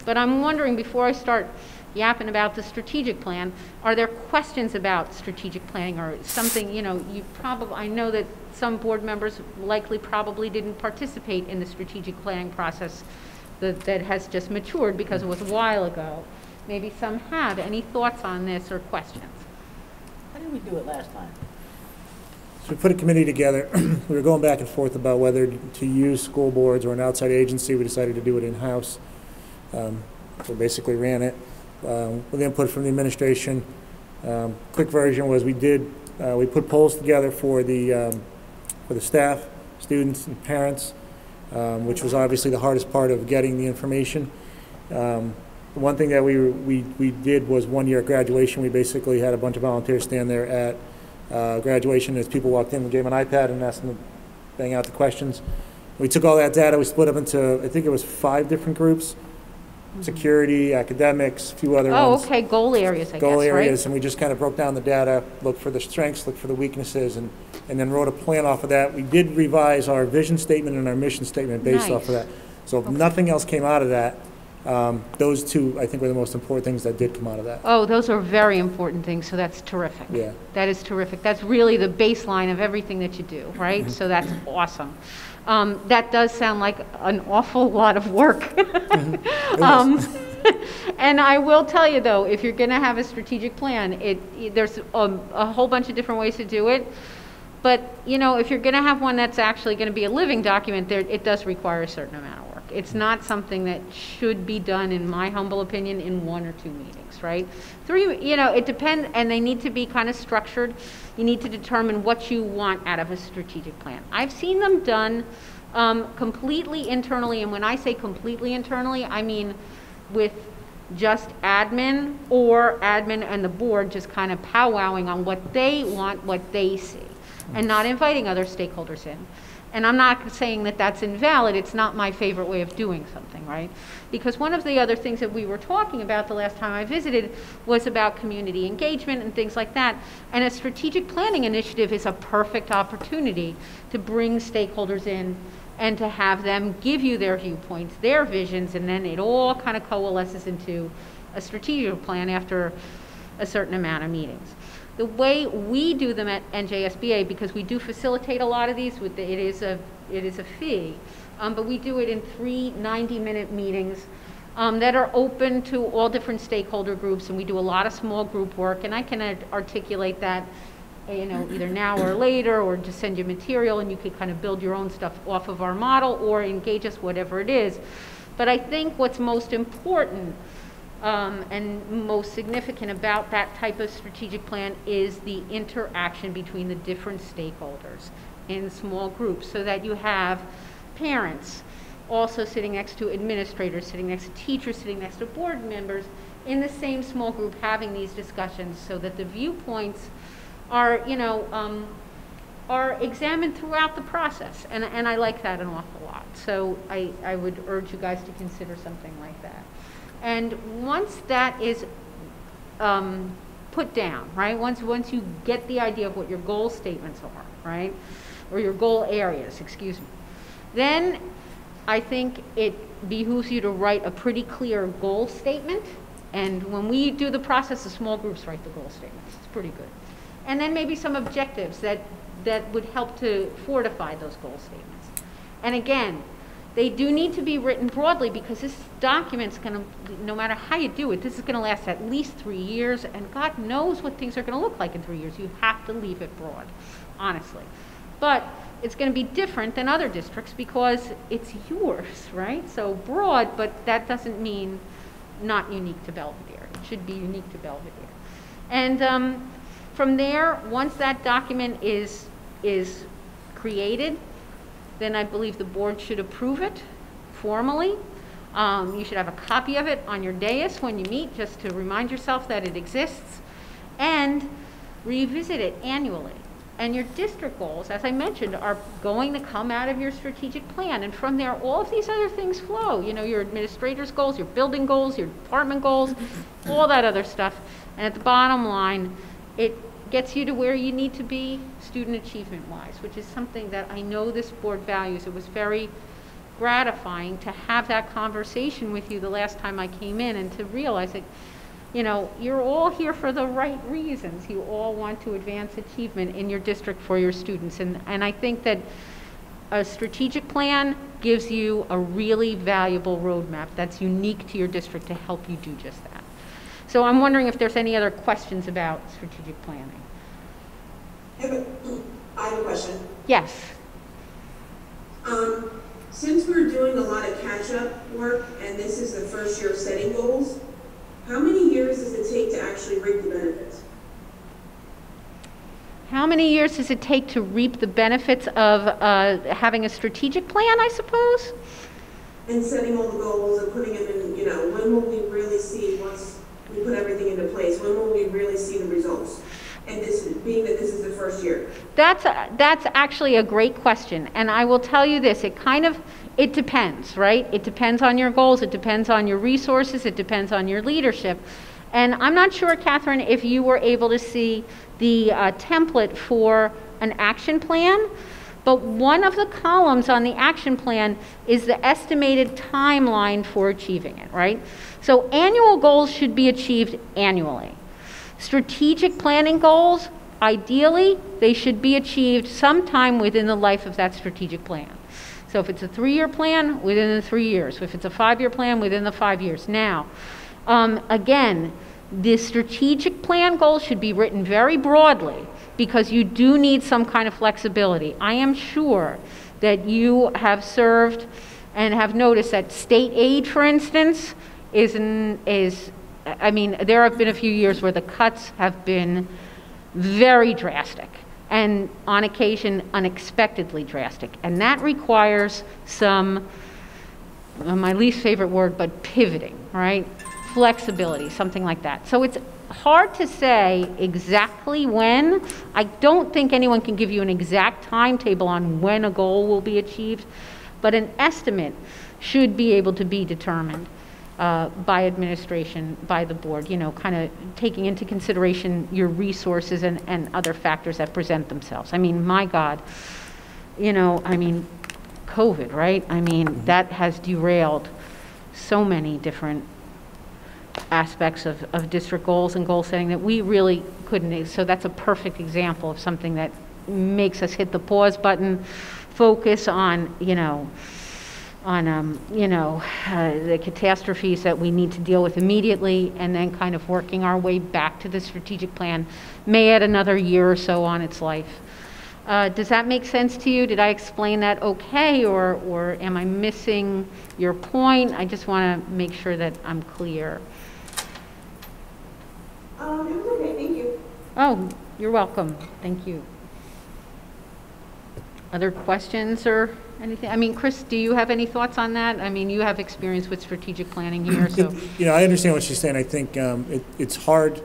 But I'm wondering, before I start yapping about the strategic plan, are there questions about strategic planning or something, I know that some board members likely probably didn't participate in the strategic planning process that has just matured because it was a while ago. Maybe some have. Any thoughts on this or questions? How did we do it last time? So we put a committee together. We were going back and forth about whether to use school boards or an outside agency. We decided to do it in-house. So basically ran it with input from the administration. Quick version was we put polls together for the staff, students, and parents, which was obviously the hardest part of getting the information. The one thing that we did was 1 year at graduation. We basically had a bunch of volunteers stand there at graduation as people walked in. We gave them an iPad and asked them to bang out the questions. We took all that data, we split up into, I think it was 5 different groups. Security, academics, a few other ones. Oh, okay, goal areas, I guess, right? Goal areas, and we just kind of broke down the data, looked for the strengths, looked for the weaknesses, and then wrote a plan off of that. We did revise our vision statement and our mission statement based off of that. So if nothing else came out of that, those 2, I think, were the most important things that did come out of that. Oh, those are very important things, so that's terrific. Yeah. That is terrific. That's really the baseline of everything that you do, right? Mm-hmm. So that's awesome. That does sound like an awful lot of work. And I will tell you, though, if you're going to have a strategic plan, there's a whole bunch of different ways to do it. But, if you're going to have one that's actually going to be a living document, it does require a certain amount of work. It's not something that should be done, in my humble opinion, in 1 or 2 meetings, right? 3, you know, it depends, and they need to be kind of structured. You need to determine what you want out of a strategic plan. I've seen them done completely internally, and when I say completely internally, I mean with just admin or admin and the board just kind of powwowing on what they want, what they see, and not inviting other stakeholders in. And I'm not saying that that's invalid. It's not my favorite way of doing something, right? Because one of the other things that we were talking about the last time I visited was about community engagement and things like that. And a strategic planning initiative is a perfect opportunity to bring stakeholders in and to have them give you their viewpoints, their visions, and then it all kind of coalesces into a strategic plan after a certain amount of meetings. The way we do them at NJSBA, because we do facilitate a lot of these, it is a fee, but we do it in 3 90-minute meetings that are open to all different stakeholder groups, and we do a lot of small group work, and I can articulate that, you know, either now or later, or just send you material and you could kind of build your own stuff off of our model or engage us, whatever it is. But I think what's most important and most significant about that type of strategic plan is the interaction between the different stakeholders in small groups, so that you have parents also sitting next to administrators, sitting next to teachers, sitting next to board members in the same small group having these discussions, so that the viewpoints are, you know, are examined throughout the process. And I like that an awful lot. So I would urge you guys to consider something like that. And once that is put down, right, once you get the idea of what your goal statements are, right, or your goal areas, excuse me, then I think it behooves you to write a pretty clear goal statement. And when we do the process, the small groups write the goal statements. It's pretty good. And then maybe some objectives that would help to fortify those goal statements. And again, they do need to be written broadly, because this document's going to, no matter how you do it, this is going to last at least 3 years, and God knows what things are going to look like in 3 years. You have to leave it broad, honestly. But it's going to be different than other districts because it's yours, right? So broad, but that doesn't mean not unique to Belvidere. It should be unique to Belvidere. And from there, once that document is created, then I believe the board should approve it formally. You should have a copy of it on your dais when you meet, just to remind yourself that it exists, and revisit it annually. And your district goals, as I mentioned, are going to come out of your strategic plan. And from there, all of these other things flow. You know, your administrator's goals, your building goals, your department goals, all that other stuff. And at the bottom line, it gets you to where you need to be student achievement-wise, which is something that I know this board values. It was very gratifying to have that conversation with you the last time I came in, and to realize that, you know, you're all here for the right reasons. You all want to advance achievement in your district for your students. And I think that a strategic plan gives you a really valuable roadmap that's unique to your district to help you do just that. So I'm wondering if there's any other questions about strategic planning. I have a question. Yes. Since we're doing a lot of catch-up work, and this is the first year of setting goals, how many years does it take to actually reap the benefits? How many years does it take to reap the benefits of having a strategic plan, I suppose? And setting all the goals and putting them in, you know, when will we really see, once we put everything into place, when will we really see the results? And this, being that this is the first year. That's actually a great question. And I will tell you this, it depends, right? It depends on your goals, it depends on your resources, it depends on your leadership. And I'm not sure, Catherine, if you were able to see the template for an action plan, but one of the columns on the action plan is the estimated timeline for achieving it, right? So annual goals should be achieved annually. Strategic planning goals, ideally, they should be achieved sometime within the life of that strategic plan. So if it's a 3-year plan, within the 3 years. If it's a 5-year plan, within the 5 years. Now, again, the strategic plan goals should be written very broadly, because you do need some kind of flexibility. I am sure that you have served and have noticed that state aid, for instance, I mean, there have been a few years where the cuts have been very drastic, and on occasion unexpectedly drastic, and that requires some, my least favorite word, but pivoting, right? Flexibility, something like that. So it's hard to say exactly when. I don't think anyone can give you an exact timetable on when a goal will be achieved, but an estimate should be able to be determined by administration, by the board, you know, kind of taking into consideration your resources and other factors that present themselves. I mean, my God, you know, I mean, COVID, right? I mean, that has derailed so many different aspects of district goals and goal setting that we really couldn't. So that's a perfect example of something that makes us hit the pause button, focus on, the catastrophes that we need to deal with immediately, and then kind of working our way back to the strategic plan, may add another year or so on its life. Does that make sense to you? Did I explain that okay, or am I missing your point? I just want to make sure that I'm clear. It was okay, thank you. Oh, you're welcome. Thank you. Other questions or anything? I mean, Chris, do you have any thoughts on that? I mean, you have experience with strategic planning here, so. You know, I understand what she's saying. I think it's hard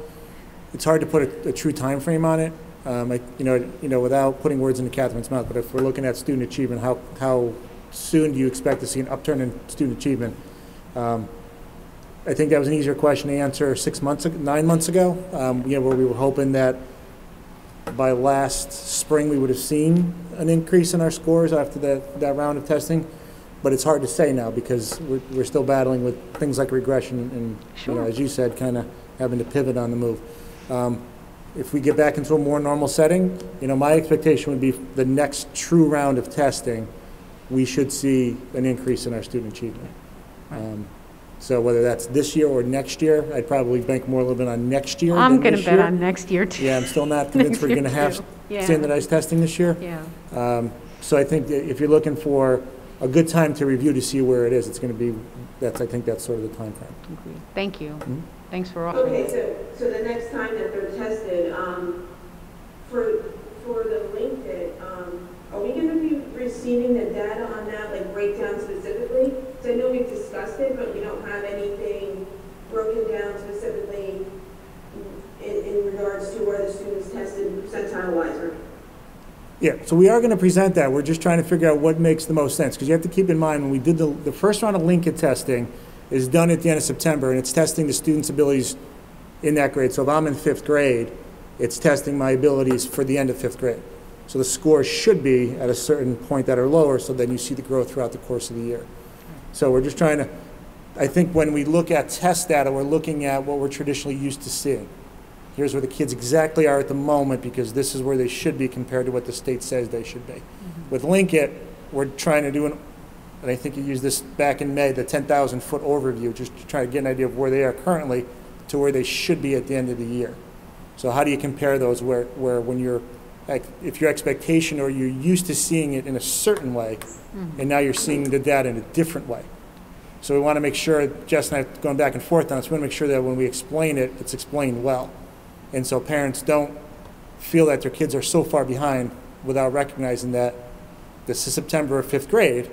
to put a true time frame on it. Without putting words into Catherine's mouth, but if we're looking at student achievement, how soon do you expect to see an upturn in student achievement? I think that was an easier question to answer 9 months ago, where we were hoping that by last spring we would have seen an increase in our scores after that round of testing, but it's hard to say now because we're still battling with things like regression and, Sure. As you said, kind of having to pivot on the move. If we get back into a more normal setting, my expectation would be the next true round of testing, we should see an increase in our student achievement. So whether that's this year or next year, I'd probably bank more a little bit on next year. I'm going to bet on next year too. Yeah, I'm still not convinced we're going to have standardized testing this year. Yeah. So I think that if you're looking for a good time to review to see where it is, it's going to be, I think that's sort of the time frame. Agreed. Thank you. Mm-hmm. Thanks for offering. Okay, so the next time that they're tested, for the LinkedIn, are we going to be receiving the data on that, like breakdown specifically? So I know we've discussed it, but we don't have anything broken down specifically in regards to where the students tested percentile-wise, right? Yeah, so we are going to present that. We're just trying to figure out what makes the most sense, because you have to keep in mind when we did the first round of LinkedIn testing is done at the end of September, and it's testing the students' abilities in that grade. So if I'm in 5th grade, it's testing my abilities for the end of 5th grade. So the scores should be at a certain point that are lower, so then you see the growth throughout the course of the year. So we're just trying to, I think when we look at test data, we're looking at what we're traditionally used to seeing. Here's where the kids exactly are at the moment, because this is where they should be compared to what the state says they should be. Mm-hmm. With Linkit, we're trying to do and I think you used this back in May, the 10,000-foot overview, just to try to get an idea of where they are currently to where they should be at the end of the year. So how do you compare those where when you're, if your expectation or you're used to seeing it in a certain way, mm-hmm. and now you're seeing the data in a different way. So we want to make sure, Jess and I are going back and forth on this, we want to make sure that when we explain it, it's explained well. And so parents don't feel that their kids are so far behind without recognizing that this is September of 5th grade.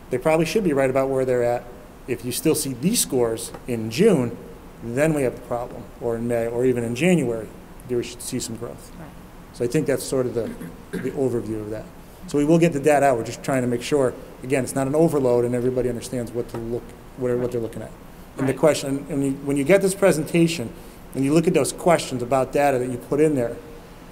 They probably should be right about where they're at. If you still see these scores in June, then we have a problem, or in May, or even in January, we should see some growth. Right. So I think that's sort of the overview of that. So we will get the data out. We're just trying to make sure, again, it's not an overload and everybody understands what they're looking at. And the question, and when you get this presentation, and you look at those questions about data that you put in there,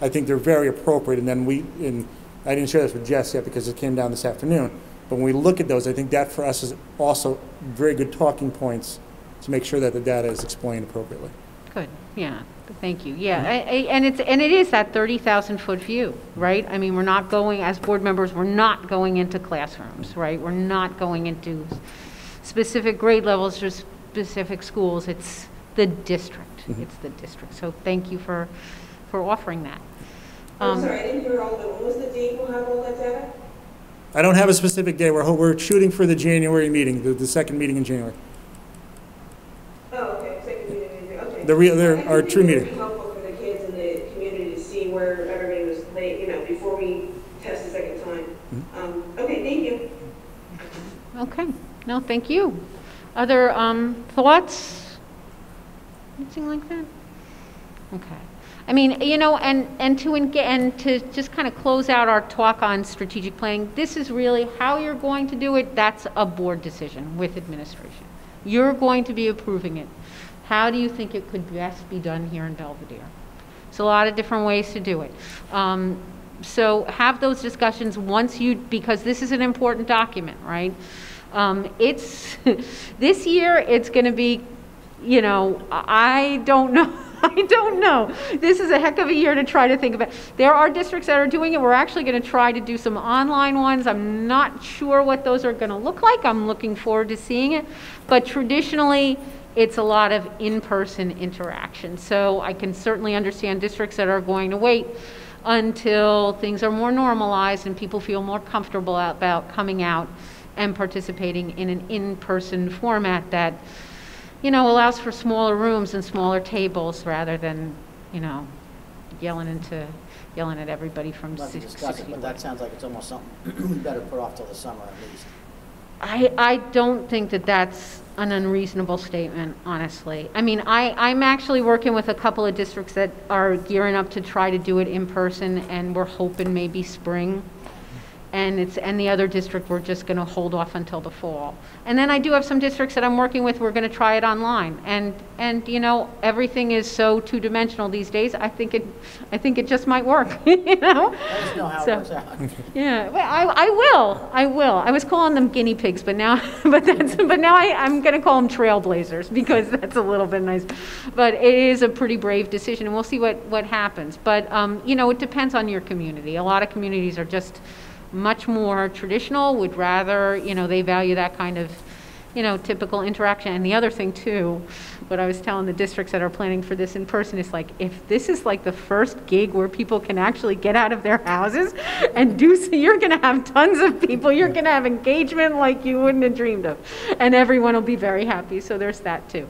I think they're very appropriate. And then I didn't share this with Jess yet because it came down this afternoon, but when we look at those, I think that for us is also very good talking points to make sure that the data is explained appropriately. Good, yeah, thank you. Yeah, and it is that 30,000-foot view, right? I mean, we're not going, as board members, we're not going into classrooms, right? We're not going into specific grade levels or specific schools. It's the district. Mm-hmm. It's the district. So thank you for offering that. I'm sorry, I didn't hear all of it. What was the date we'll have all that data? I don't have a specific day. We're shooting for the January meeting, the second meeting in January. Oh, okay, second meeting, okay. There are true meetings. It would be helpful for the kids in the community to see where everybody was late, you know, before we test the second time. Okay, thank you. Okay, no, thank you. Other thoughts? Anything like that? Okay. I mean, you know, and to just kind of close out our talk on strategic planning, this is really how you're going to do it. That's a board decision with administration. You're going to be approving it. How do you think it could best be done here in Belvidere? There's a lot of different ways to do it. So have those discussions because this is an important document, right? It's, this year it's going to be, you know, I don't know. I don't know. This is a heck of a year to try to think about. There are districts that are doing it. We're actually going to try to do some online ones. I'm not sure what those are going to look like. I'm looking forward to seeing it. But traditionally, it's a lot of in-person interaction. So I can certainly understand districts that are going to wait until things are more normalized and people feel more comfortable about coming out and participating in an in-person format that, you know, allows for smaller rooms and smaller tables rather than, you know, yelling at everybody from Love to 6 discuss it, feet but away. that sounds like it's almost something we better put off till the summer at least. I don't think that that's an unreasonable statement, honestly. I mean, I'm actually working with a couple of districts that are gearing up to try to do it in person, and we're hoping maybe spring. And the other district, we're just going to hold off until the fall. And then I do have some districts that I'm working with, we're going to try it online. And you know, everything is so two-dimensional these days. I think it just might work, you know? Let us know how it works out. Yeah, well, I will. I was calling them guinea pigs, but now, I'm going to call them trailblazers because that's a little bit nice. But it is a pretty brave decision, and we'll see what happens. But you know, it depends on your community. A lot of communities are just much more traditional, would rather, you know, they value that kind of, you know, typical interaction. And the other thing too, what I was telling the districts that are planning for this in person is like, if this is like the first gig where people can actually get out of their houses and do so, you're going to have tons of people, you're going to have engagement like you wouldn't have dreamed of, and everyone will be very happy. So there's that too.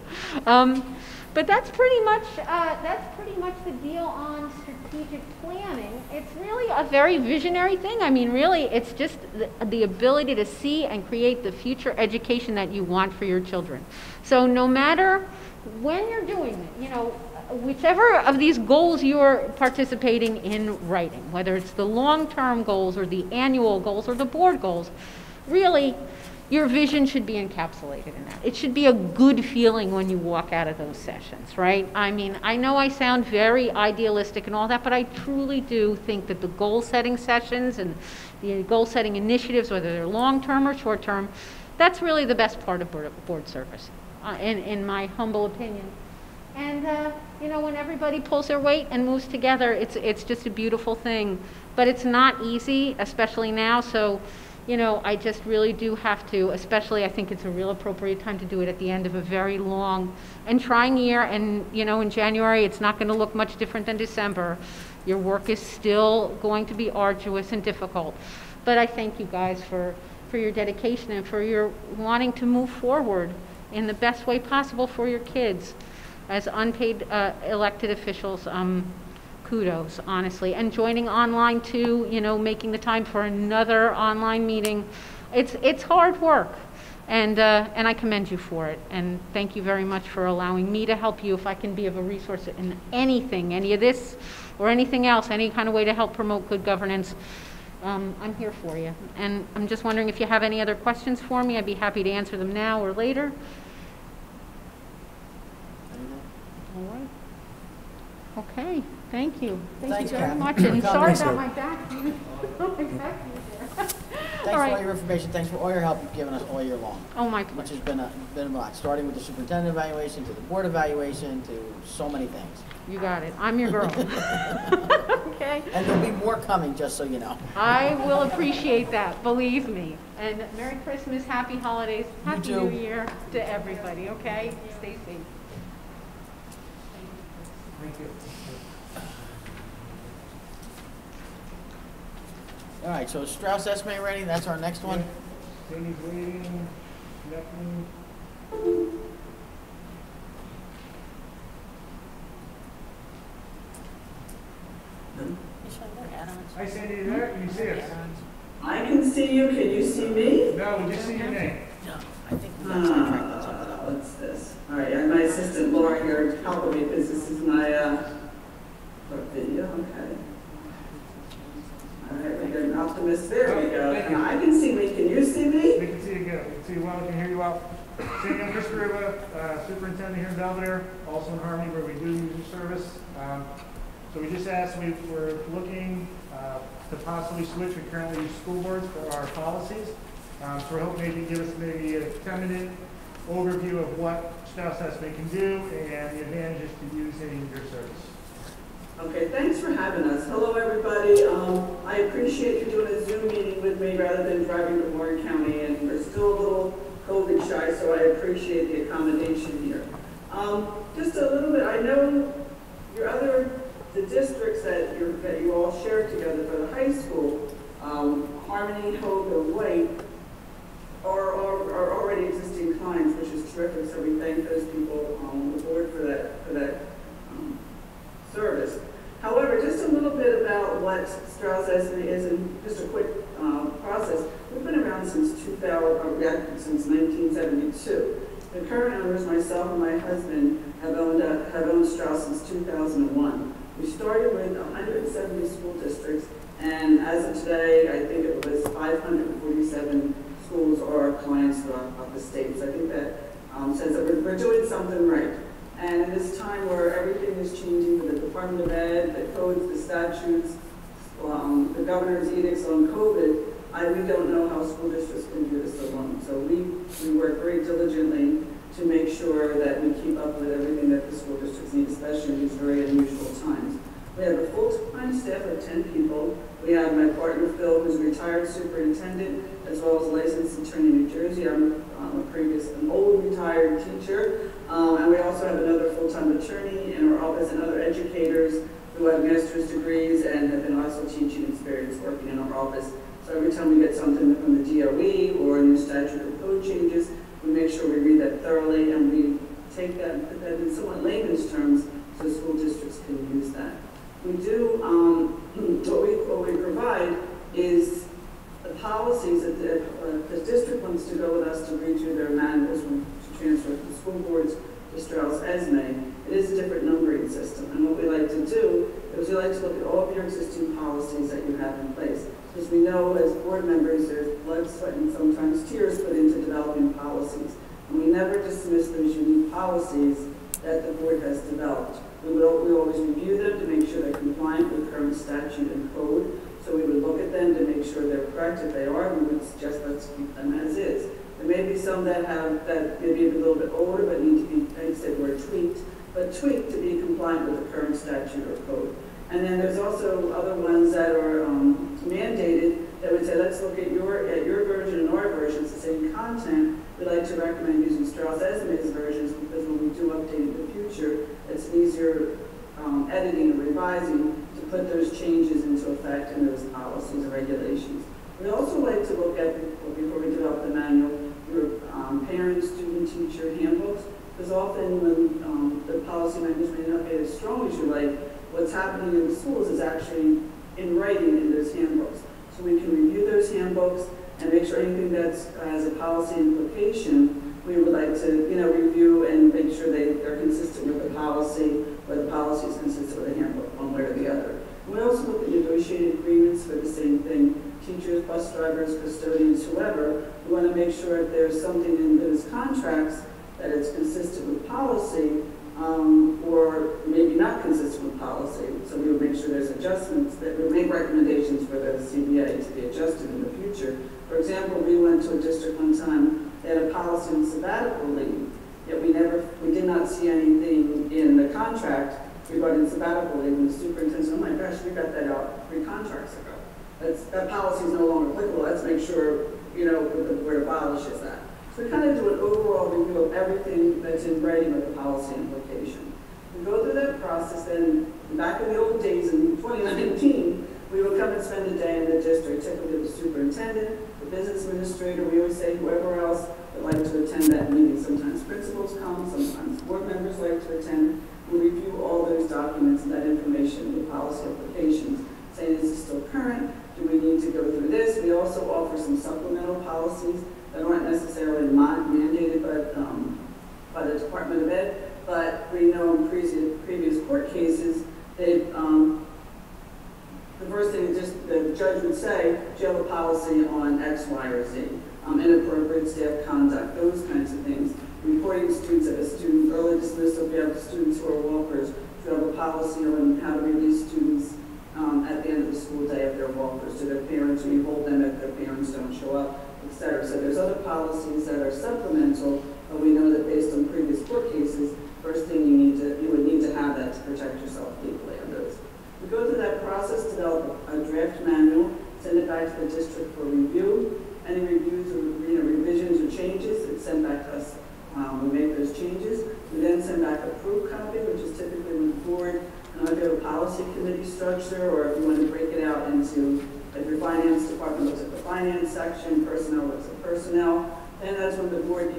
But that's pretty much the deal on strategic planning. It's really a very visionary thing. I mean, really, it's just the ability to see and create the future education that you want for your children. So no matter when you're doing it, you know, whichever of these goals you're participating in writing, whether it's the long-term goals or the annual goals or the board goals, really, your vision should be encapsulated in that. It should be a good feeling when you walk out of those sessions, right? I mean, I know I sound very idealistic and all that, but I truly do think that the goal-setting sessions and the goal-setting initiatives, whether they're long-term or short-term, that's really the best part of board service, in my humble opinion. And, you know, when everybody pulls their weight and moves together, it's just a beautiful thing. But it's not easy, especially now, so you know, I just really do have to, especially I think it's a real appropriate time to do it at the end of a very long and trying year. And, you know, in January, it's not going to look much different than December. Your work is still going to be arduous and difficult. But I thank you guys for your dedication and for your wanting to move forward in the best way possible for your kids. As unpaid elected officials, kudos, honestly. And joining online too, you know, making the time for another online meeting. It's hard work, and I commend you for it. And thank you very much for allowing me to help you if I can be of a resource in anything, any of this or anything else, any kind of way to help promote good governance. I'm here for you. And I'm just wondering if you have any other questions for me. I'd be happy to answer them now or later. All right. Okay. Thank you. Thanks you very Kathy. much. And sorry Thanks, about Sue. my back. Thanks for all your information. Thanks for all your help you've given us all year long. Oh, my Which pleasure. has been a lot, starting with the superintendent evaluation, to the board evaluation, to so many things. You got it. I'm your girl. Okay. And there'll be more coming, just so you know. I will appreciate that, believe me. And Merry Christmas, Happy Holidays, Happy too. New Year to everybody, okay? Stay safe. Thank you. All right, so Strauss Esme ready? That's our next one. Jamie's waiting, nothing. Hi Sandy, you there? Can you see us? I can see you. Can you see me? No, we just see your name. No, I think we got sidetracked on something else. What's this? All right, and my assistant Laura here helping me because this is my video. Okay. All right, we got an optimist. There we go. Thank you. I can see me. Can you see me? We can see you good. We can see you well, we can hear you well. Sandy, I'm Chris Riva, Superintendent here in Belvidere, also in Harmony where we do use your service. So we just asked, we're looking to possibly switch. We currently use school boards for our policies. So we're hoping maybe give us maybe a 10-minute overview of what Strauss Esme can do and the advantages to using your service. Okay, thanks for having us. Hello, everybody. I appreciate you doing a Zoom meeting with me rather than driving to Warren County, and we're still a little COVID shy, so I appreciate the accommodation here. Just a little bit, I know the districts that you all share together for the high school, Harmony, Hope, and White, are already existing clients, which is terrific. So we thank those people on the board for that service. However, just a little bit about what Strauss Esme is, and just a quick process. We've been around since 1972. The current owners, myself and my husband, have owned Strauss since 2001. We started with 170 school districts, and as of today, I think it was 547 schools are clients of the state. So I think that says that we're doing something right. And in this time where everything is changing with the Department of Ed, the codes, the statutes, the governor's edicts on COVID, we don't know how school districts can do this alone. So we work very diligently to make sure that we keep up with everything that the school districts need, especially in these very unusual times. We have a full-time staff of 10 people. We have my partner Phil, who's a retired superintendent, as well as a licensed attorney in New Jersey. I'm an old retired teacher. And we also have another full-time attorney in our office and other educators who have master's degrees and have been also teaching experience working in our office. So every time we get something from the DOE or a new statute or code changes, we make sure we read that thoroughly and we take that and put that in somewhat layman's terms so school districts can use that. We do, what we provide is the policies that the district wants to go with us to redo their manuals to transfer from the school boards to Strauss Esme. It is a different numbering system. And what we like to do is we like to look at all of your existing policies that you have in place. Because we know as board members, there's blood, sweat, and sometimes tears put into developing policies. And we never dismiss those unique policies that the board has developed. We always review them to make sure they're compliant with current statute and code. So we would look at them to make sure they're correct. If they are, we would suggest let's keep them as is. There may be some that may be a little bit older but need to be, I said were tweaked, but tweaked to be compliant with the current statute or code. And then there's also other ones that are mandated that would say, let's look at your version and our version. It's the same content. We'd like to recommend using Strauss Esme's versions because when we do update in the future, it's easier editing and revising to put those changes into effect in those policies and regulations. We also like to look at, before we develop the manual, your parent, student, teacher handbooks, because often when the policy manuals may not be as strong as you like, what's happening in the schools is actually in writing in those handbooks. So we can review those handbooks and make sure anything that has a policy implication, we would like to review and make sure they're consistent with the policy, or the policy is consistent with the handbook one way or the other. And we also look at negotiated agreements for the same thing. Teachers, bus drivers, custodians, whoever, we want to make sure if there's something in those contracts that it's consistent with policy, or maybe not consistent with policy. So we would make sure there's adjustments, that we make recommendations for the CBA to be adjusted in the future. For example, we went to a district one time, they had a policy on sabbatical leave, yet we did not see anything in the contract regarding sabbatical leave, and the superintendent said, oh my gosh, we got that out 3 contracts ago. That policy is no longer applicable. Let's make sure, the board abolishes that. So we kind of do an overall review of everything that's in writing with the policy implication. We go through that process, then back in the old days in 2019, We would come and spend a day in the district, typically the superintendent, the business administrator, we always say whoever else would like to attend that meeting. Sometimes principals come, sometimes board members like to attend. We review all those documents and that information, the policy applications, saying is this still current? Do we need to go through this? We also offer some supplemental policies that aren't necessarily mandated by the Department of Ed, but we know in previous court cases, they've the first thing the judge would say, do you have a policy on X, Y, or Z? Inappropriate staff conduct, those kinds of things. Reporting students at a student, early dismissal, if you have students who are walkers, do you have a policy on how to release students at the end of the school day if they're walkers to their parents, or you hold them if their parents don't show up, etc. So there's other policies that are supplemental, but we know that based on previous court cases, first thing you would need to have that to protect yourself legally on those. We go through that process, develop a draft manual, send it back to the district for review. Any reviews or revisions or changes, it's sent back to us. We make those changes. We then send back a proof copy, which is typically when the board, if you have a policy committee structure, or if you want to break it out into, like your finance department looks at the finance section, personnel looks at personnel, and that's when the board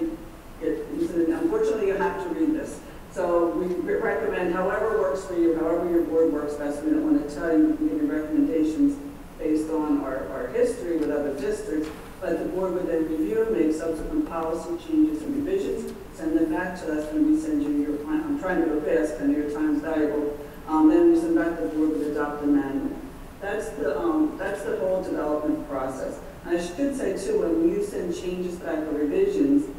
unfortunately you have to read this. So we recommend however works for you, however your board works best. We don't want to tell you, give you recommendations based on our history with other districts, but the board would then review, make subsequent policy changes and revisions, send them back to us when we send you your plan. I'm trying to go fast, I know your time's valuable. Then we send back to the board with adopt the manual. That's the whole development process. And I should say too, when you send changes back or revisions,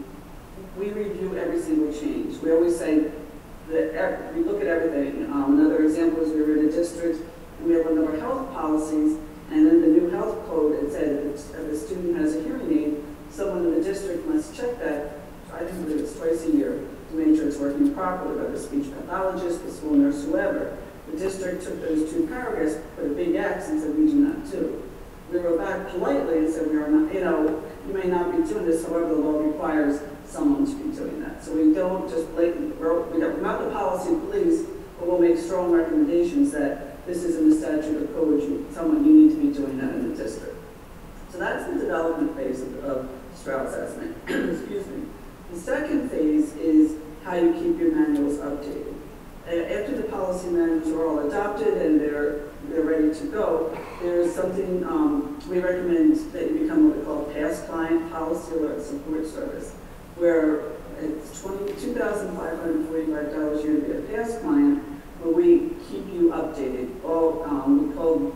we review every single change. We always say that we look at everything. Another example is we were in a district and we have one of our health policies, and in the new health code it said if a student has a hearing aid, someone in the district must check that, I think it's twice a year, to make sure it's working properly, whether speech pathologist, the school nurse, whoever. The district took those two paragraphs, put a big X, and said we do not do. We wrote back politely and said we are not, you may not be doing this, however the law requires someone to be doing that. So we don't just blatantly, we're not the policy police, but we'll make strong recommendations that this is in the statute or code, you need to be doing that in the district. So that's the development phase of Stroud assessment. Excuse me. The second phase is how you keep your manuals updated. After the policy manuals are all adopted and they're ready to go, there's something we recommend that you become what we call past client policy alert support service, where it's $2,545 a year to be a past client, where we keep you updated.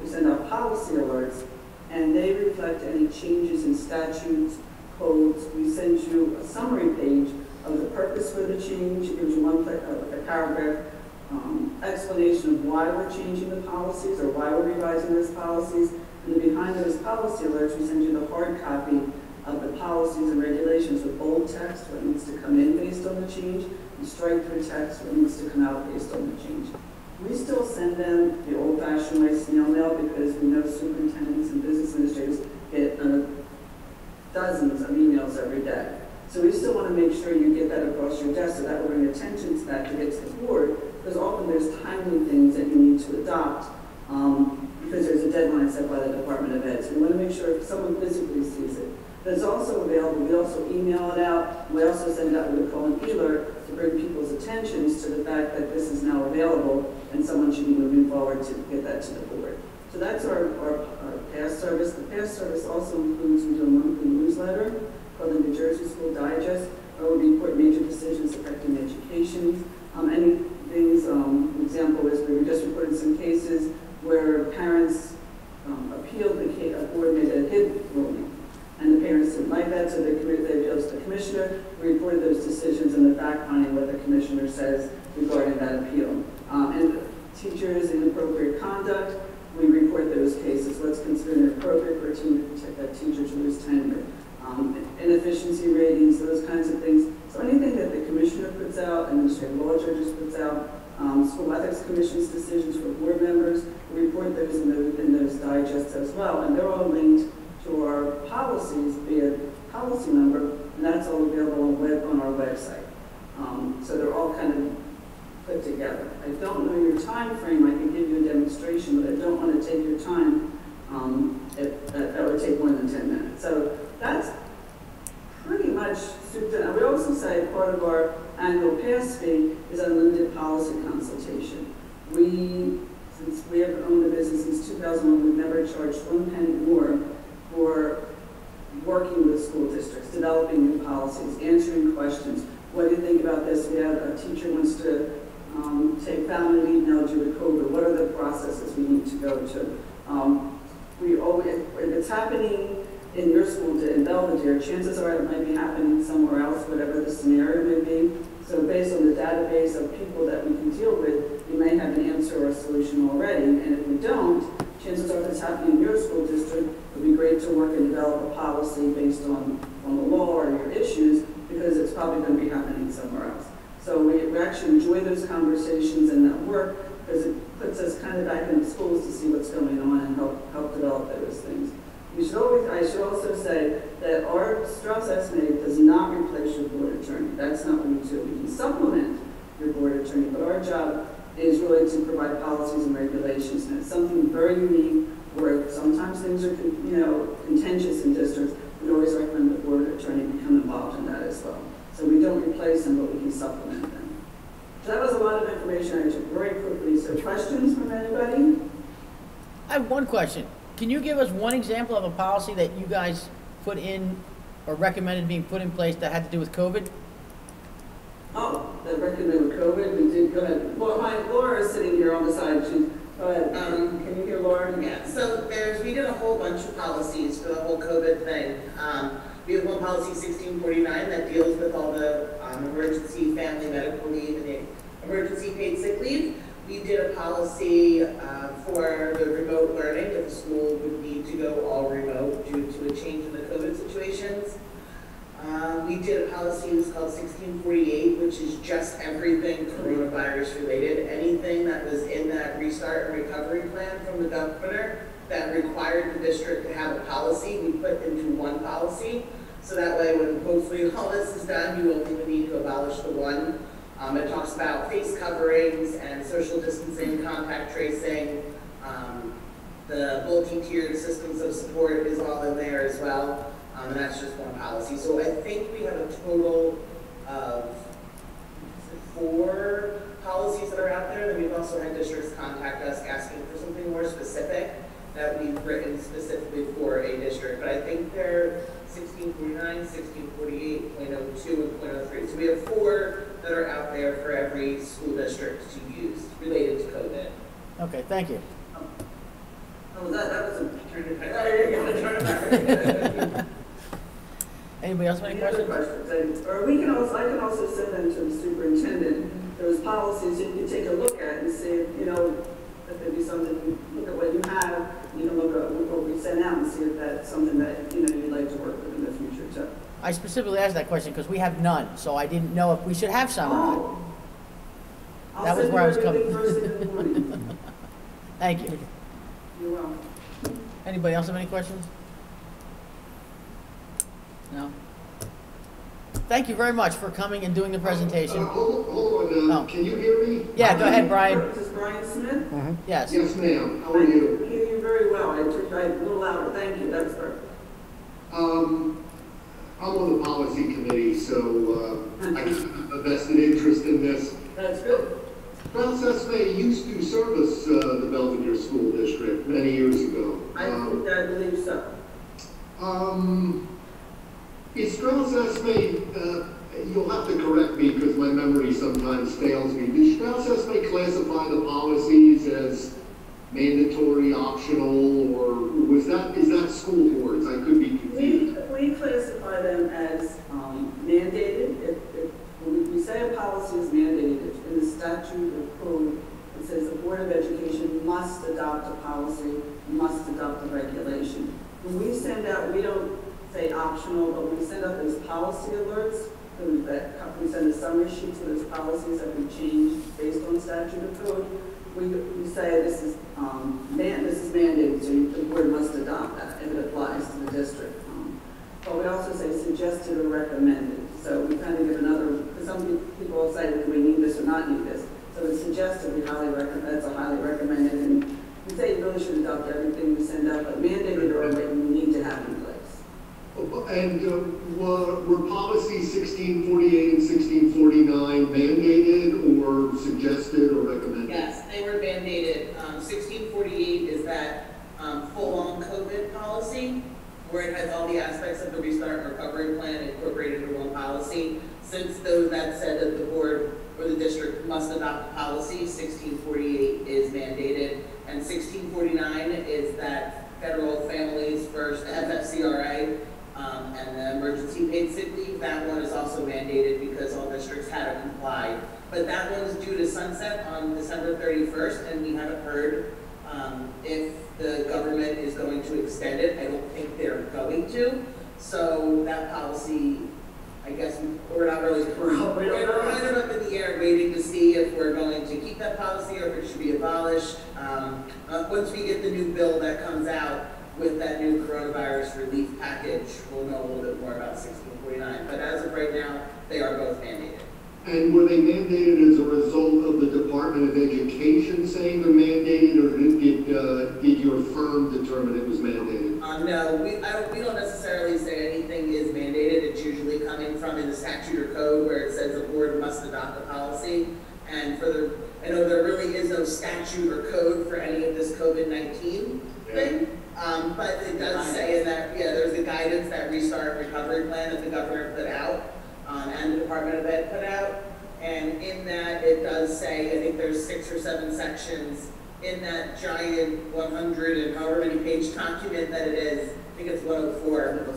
We send out policy alerts, and they reflect any changes in statutes, codes. We send you a summary page of the purpose for the change. It gives you a paragraph explanation of why we're changing the policies or why we're revising those policies. And then behind those policy alerts, we send you the hard copy of the policies and regulations with bold text, what needs to come in based on the change, and strike through text, what needs to come out based on the change. We still send them the old-fashioned way, snail mail, because we know superintendents and business administrators get dozens of emails every day. So we still want to make sure you get that across your desk, so that will bring attention to that to get to the board, because often there's timely things that you need to adopt because there's a deadline set by the Department of Ed. So we want to make sure if someone physically sees it. But it's also available. We also email it out. We also send out what we call an alert to bring people's attentions to the fact that this is now available and someone should be moving forward to get that to the board. So that's our past service. The past service also includes, we do a monthly newsletter called the New Jersey School Digest, where we report major decisions affecting education. Any things, example is we just reported some cases where parents appealed a board made a HIB ruling, and the parents didn't like that, so they appealed to the commissioner. We reported those decisions and the fact finding what the commissioner says regarding that appeal. And teachers' inappropriate conduct, we report those cases. What's considered inappropriate for a teacher to lose tenure. Inefficiency ratings, those kinds of things. So anything that the commissioner puts out, administrative law judges puts out, school ethics commission's decisions for board members, we report those in those digests as well. And they're all linked to our policies via policy number, and that's all available on our website. So they're all kind of put together. I don't know your time frame. I can give you a demonstration, but I don't want to take your time. That would take more than 10 minutes. So that's pretty much souped in. I would also say part of our annual pass fee is unlimited policy consultation. Since we have owned the business since 2001, we've never charged 1 penny more for working with school districts, developing new policies, answering questions. What do you think about this? We have a teacher wants to take family leave now due to COVID. What are the processes we need to go to? If it's happening in your school in Belvidere, chances are it might be happening somewhere else, whatever the scenario may be. So based on the database of people that we can deal with, you may have an answer or a solution already. And if we don't, chances are if it's happening in your school district, it would be great to work and develop a policy based on the law or your issues, because it's probably going to be happening somewhere else. So we actually enjoy those conversations and that work, because it puts us kind of back in the schools to see what's going on and help develop those things. I should also say that our Strauss estimate does not replace your board attorney. That's not what we do. We can supplement your board attorney, but our job is really to provide policies and regulations. And it's something very unique where sometimes things are, contentious in districts. We always recommend the board attorney become involved in that as well. So we don't replace them, but we can supplement them. So that was a lot of information I took very quickly. So questions from anybody? I have one question. Can you give us one example of a policy that you guys put in or recommended being put in place that had to do with COVID? Oh, that recommended with COVID? We did, go ahead. Well, Laura is sitting here on the side. Go ahead. Can you hear Laura? Yeah, so we did a whole bunch of policies for the whole COVID thing. We have one policy, 1649, that deals with all the emergency family medical leave and the emergency paid sick leave. We did a policy for the remote learning, that the school would need to go all remote due to a change in the COVID situations. We did a policy that's called 1648, which is just everything coronavirus related. Anything that was in that restart and recovery plan from the governor that required the district to have a policy, we put into one policy. So that way, when hopefully all this is done, you only need to abolish the one. It talks about face coverings and social distancing, contact tracing. The multi-tiered systems of support is all in there as well. And that's just one policy. So I think we have a total of 4 policies that are out there. Then we've also had districts contact us asking for something more specific that we've written specifically for a district. But I think they're 1649, 1648, .02, and .03. So we have 4 that are out there for every school district to use related to COVID. Okay, thank you. Oh, that was a Turn it back. Anybody else have any other questions? questions? Or I can also send them to the superintendent. Those policies you can take a look at and see if there be something. Look at what you have. You can look at what we sent out and see if that's something that you'd like to work with in the future too. I specifically asked that question because we have none, so I didn't know if we should have some or not. I'll That was send where I was you coming. everything first thing in the morning. Thank you. You're welcome. Anybody else have any questions? No? Thank you very much for coming and doing the presentation. Hold on, Oh. can you hear me? Yeah, go ahead, Brian. This is Brian Smith. Yes. Yes, ma'am. How are I you? can hear you very well. I a little louder. Thank you. That's perfect. I'm on the policy committee, so I have a vested interest in this. That's good. Strauss Esme used to service the Belvidere School District many years ago. I believe so. Is Strauss Esme, you'll have to correct me because my memory sometimes fails me. Does Strauss Esme classify the policies as mandatory, optional, or is that school boards? I could be confused. We classify them as mandated. When we say a policy is mandated, in the statute or code, it says the Board of Education must adopt a policy, must adopt a regulation. When we send out, we don't say optional, but we send out those policy alerts, we send a summary sheet to those policies that we change based on statute or code. We say this is mandated, so the board must adopt that if it applies to the district. But we also say suggested or recommended. So we kind of give another, because some people will say, do we need this or not need this? So it's suggested suggested, we highly recommend, that's a highly recommended, and we say you really should adopt everything we send out, but mandated or written, we need to have in place. And were policies 1648 and 1649 mandated or suggested or recommended? Yes, they were mandated. 1648 is that full-on COVID policy, where it has all the aspects of the restart and recovery plan incorporated into one policy. Since that said that the board or the district must adopt the policy, 1648 is mandated, and 1649 is that federal families first FFCRA and the emergency paid sick leave. That one is also mandated because all districts had to comply. But that one is due to sunset on December 31st, and we haven't heard if the government is going to extend it. I don't think they're going to. So that policy, I guess we're not really, we're kind of up in the air waiting to see if we're going to keep that policy or if it should be abolished. Once we get the new bill that comes out with that new coronavirus relief package, we'll know a little bit more about 1649. But as of right now, they are both mandated. And were they mandated as a result of the Department of Education saying they're mandated, or did your firm determine it was mandated? No, we don't necessarily say anything is mandated. It's usually coming from in the statute or code where it says the board must adopt a policy. And I know there really is no statute or code for any of this COVID-19 thing. But it does say in that, there's a guidance, that restart recovery plan that the governor put out. And the Department of Ed put out, and in that it does say, I think there's 6 or 7 sections in that giant 100 and however many page document that it is. I think it's 104.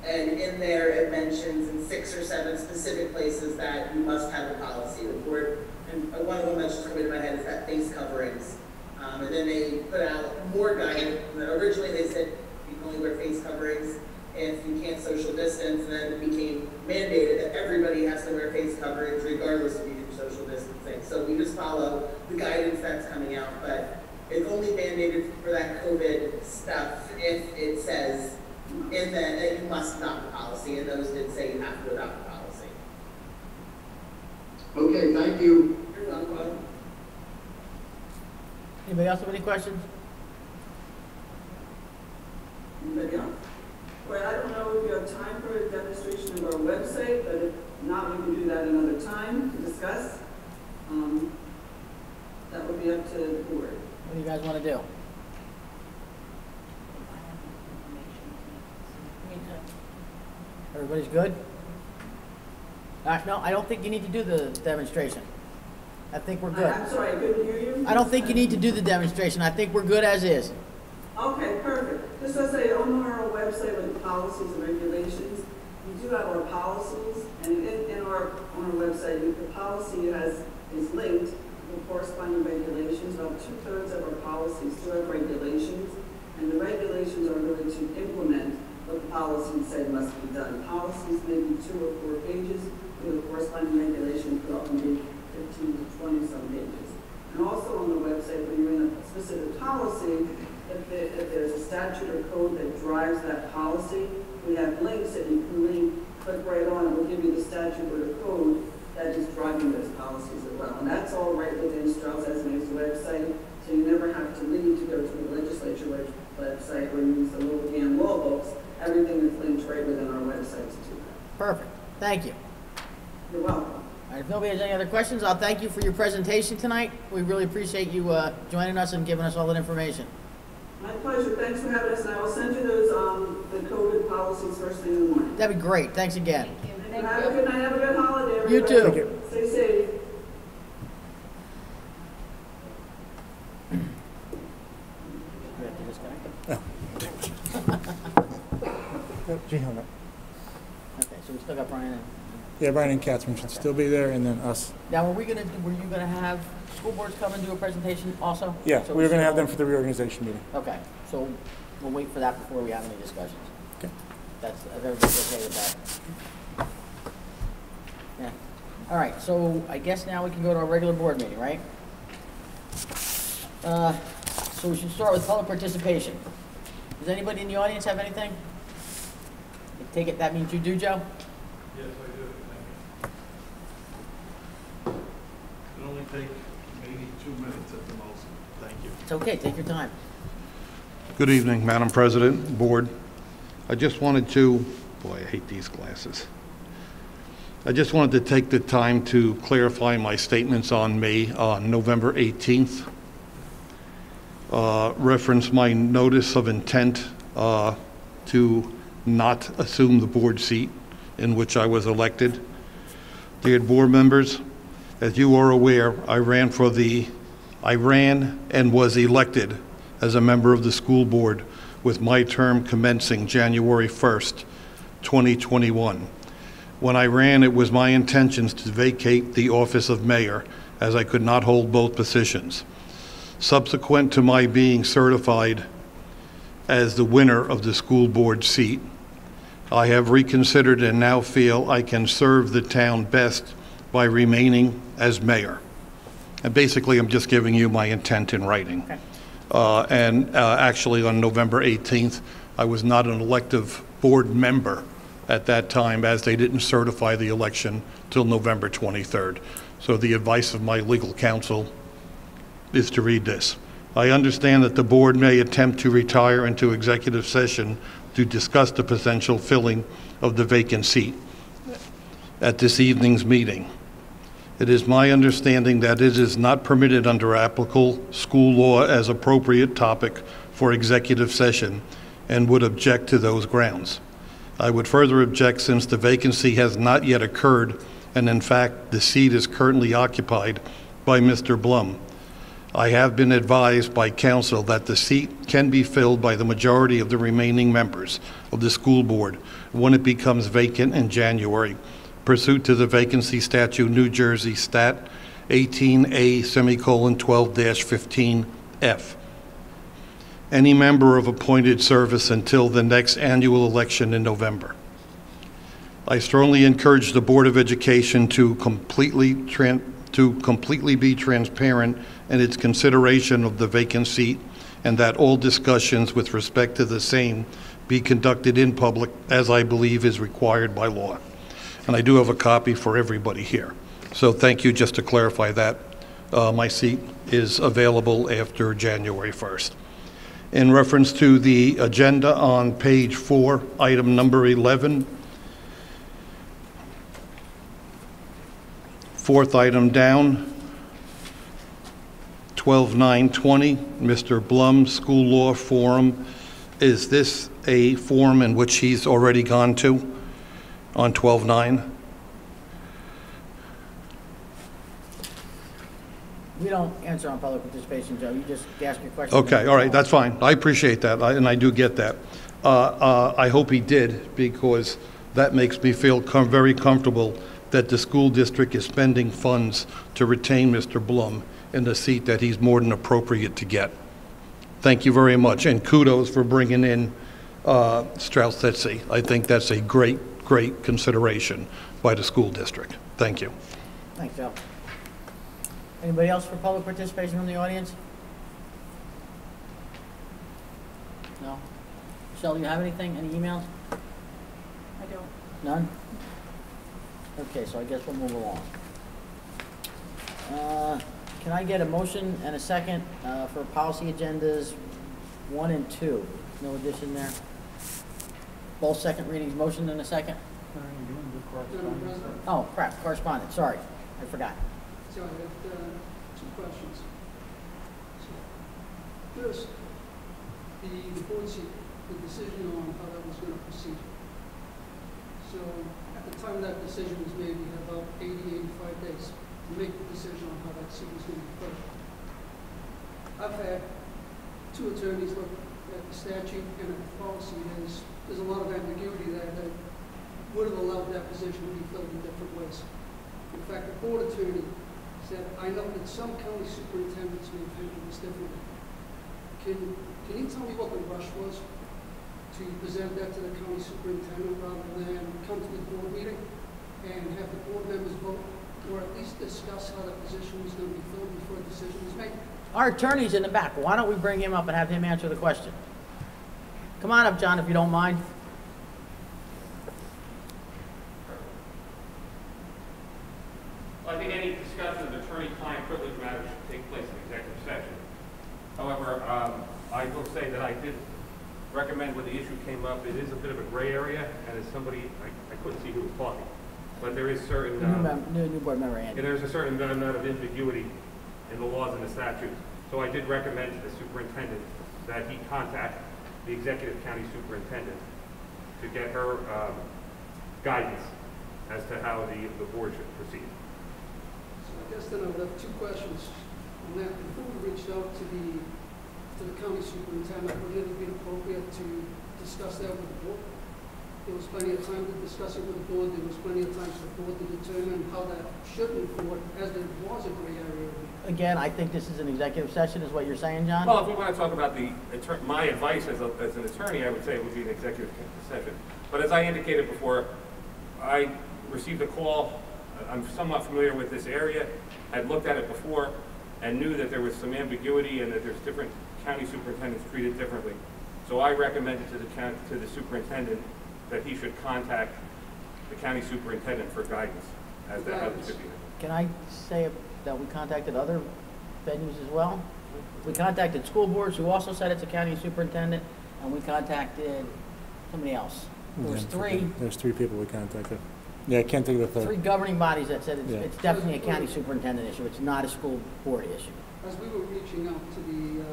And in there it mentions in 6 or 7 specific places that you must have a policy. The board, and one of them that's just coming to my head is that face coverings. And then they put out more guidance. Originally they said you can only wear face coverings if you can't social distance, and then it became mandated that everybody has to wear face coverings regardless of your social distancing. So we just follow the guidance that's coming out, but it's only mandated for that COVID stuff if it says in that you must adopt the policy, and those did say you have to adopt the policy. Okay, thank you. You're welcome. Anybody else have any questions? Anybody else? Well, I don't know if you have time for a demonstration of our website, but if not, we can do that another time to discuss. That would be up to the board. What do you guys want to do? Everybody's good? No, I don't think you need to do the demonstration. I think we're good. I'm sorry, I couldn't hear you. I don't think you need to do the demonstration. I think we're good as is. Okay, perfect. Just as I say, on our website with the policies and regulations, we do have our policies, and on our website, the policy is linked with corresponding regulations. About 2/3 of our policies do have regulations, and the regulations are really to implement what the policy said must be done. Policies may be 2 or 4 pages, with the corresponding regulations could often be 15 to 20 some pages. And also on the website, when you're in a specific policy, if there's a statute or code that drives that policy, we have links that you can click right on, and we'll give you the statute or the code that is driving those policies as well. And that's all right within Strauss Esme's website, so you never have to leave to go to the legislature website or use the little damn law books. Everything is linked right within our website to do that. Perfect. Thank you. You're welcome. All right, if nobody has any other questions, I'll thank you for your presentation tonight. We really appreciate you joining us and giving us all that information. My pleasure. Thanks for having us, and I will send you those the COVID policies first thing in the morning. That'd be great. Thanks again. And have a good night. Have a good holiday, everybody. You too. Thank you. Stay safe. You have to disconnect? She hung up. Okay, so we still got Brian and... Yeah, Brian and Catherine should still be there, and then us. Now, were you gonna have school boards come and do a presentation also? Yeah, So we were going to have them should- for the reorganization meeting. Okay, so we'll wait for that before we have any discussions. Okay. That's, if everybody's okay with that. Yeah. All right, so I guess now we can go to our regular board meeting, right? So we should start with public participation. Does anybody in the audience have anything? I take it that means you do, Joe? Yes, I do. Thank you. It'll only take maybe 2 minutes at the most. Thank you. It's okay, take your time. Good evening, Madam President, Board. I just wanted to, boy, I hate these glasses. I just wanted to take the time to clarify my statements on November 18th. Reference my notice of intent to not assume the board seat in which I was elected. Dear board members, as you are aware, I ran and was elected as a member of the school board with my term commencing January 1st, 2021. When I ran, it was my intentions to vacate the office of mayor, as I could not hold both positions. Subsequent to my being certified as the winner of the school board seat, I have reconsidered and now feel I can serve the town best by remaining as mayor. And basically, I'm just giving you my intent in writing. Okay. Actually, on November 18th, I was not an elective board member at that time, as they didn't certify the election till November 23rd. So the advice of my legal counsel is to read this. I understand that the board may attempt to retire into executive session to discuss the potential filling of the vacant seat at this evening's meeting. It is my understanding that it is not permitted under applicable school law as appropriate topic for executive session and would object to those grounds. I would further object since the vacancy has not yet occurred, and in fact, the seat is currently occupied by Mr. Blum. I have been advised by council that the seat can be filled by the majority of the remaining members of the school board when it becomes vacant in January, pursuant to the vacancy statute, New Jersey Stat 18A:12-15F. Any member of appointed service until the next annual election in November. I strongly encourage the Board of Education to completely be transparent in its consideration of the vacant seat, and that all discussions with respect to the same be conducted in public, as I believe is required by law. And I do have a copy for everybody here. So thank you, just to clarify that. My seat is available after January 1st. In reference to the agenda on page 4, item number 11, fourth item down, 12/9/20, Mr. Blum, School Law Forum. Is this a forum in which he's already gone to on 12/9? We don't answer on public participation, Joe. You just ask your question. Okay, all right, that's fine. I appreciate that, and I do get that. I hope he did, because that makes me feel very comfortable that the school district is spending funds to retain Mr. Blum in the seat that he's more than appropriate to get. Thank you very much, and kudos for bringing in Strauss-Tetzi. I think that's a great consideration by the school district. Thank you. Thanks, Joe. Anybody else for public participation from the audience? No? Michelle, you have anything? Any emails? I don't. None? Okay, so I guess we'll move along. Can I get a motion and a second for policy agendas 1 and 2? No addition there? Both second readings, motion and a second? Oh, crap, correspondence, sorry, I forgot. So I have 2 questions. So, first, the board seat, the decision on how that was going to proceed. So at the time that decision was made, we had about 85 days to make the decision on how that seat was going to be filled. I've had 2 attorneys look at the statute and at the policy. There's a lot of ambiguity there that would have allowed that position to be filled in different ways. In fact, the board attorney said, I know that some county superintendents may have handled this differently. Can you tell me what the rush was to present that to the county superintendent rather than come to the board meeting and have the board members vote, or at least discuss how that position was going to be filled before a decision was made? Our attorney's in the back. Why don't we bring him up and have him answer the question? Come on up, John, if you don't mind. Well, I think any discussion of attorney-client privilege matters should take I did recommend when the issue came up, it is a bit of a gray area, and as somebody, I couldn't see who was talking, but there is certain, New board member, Andy. there's a certain amount of ambiguity in the laws and the statutes. So I did recommend to the superintendent that he contact the executive county superintendent to get her guidance as to how the board should proceed. So I guess then I would have two questions on that. Before we reached out to the county superintendent, would it have been appropriate to discuss that with the board? There was plenty of time to discuss it with the board. There was plenty of time for the board to determine how that should move forward, as there was a gray area. Again, I think this is an executive session, is what you're saying, John? Well, if we want to talk about my advice as an attorney, I would say it would be an executive session. But as I indicated before, I received a call. I'm somewhat familiar with this area. I'd looked at it before and knew that there was some ambiguity and that there's different county superintendents treated differently. So I recommended to the superintendent that he should contact the county superintendent for guidance as to how this should be. Can I say that we contacted other venues as well? We contacted school boards, who also said it's a county superintendent, and we contacted somebody else. There was three. There's 3 people we contacted. Yeah, I can't think of the third. 3 governing bodies that said it's Yeah. definitely a county superintendent issue. It's not a school board issue. As we were reaching out to the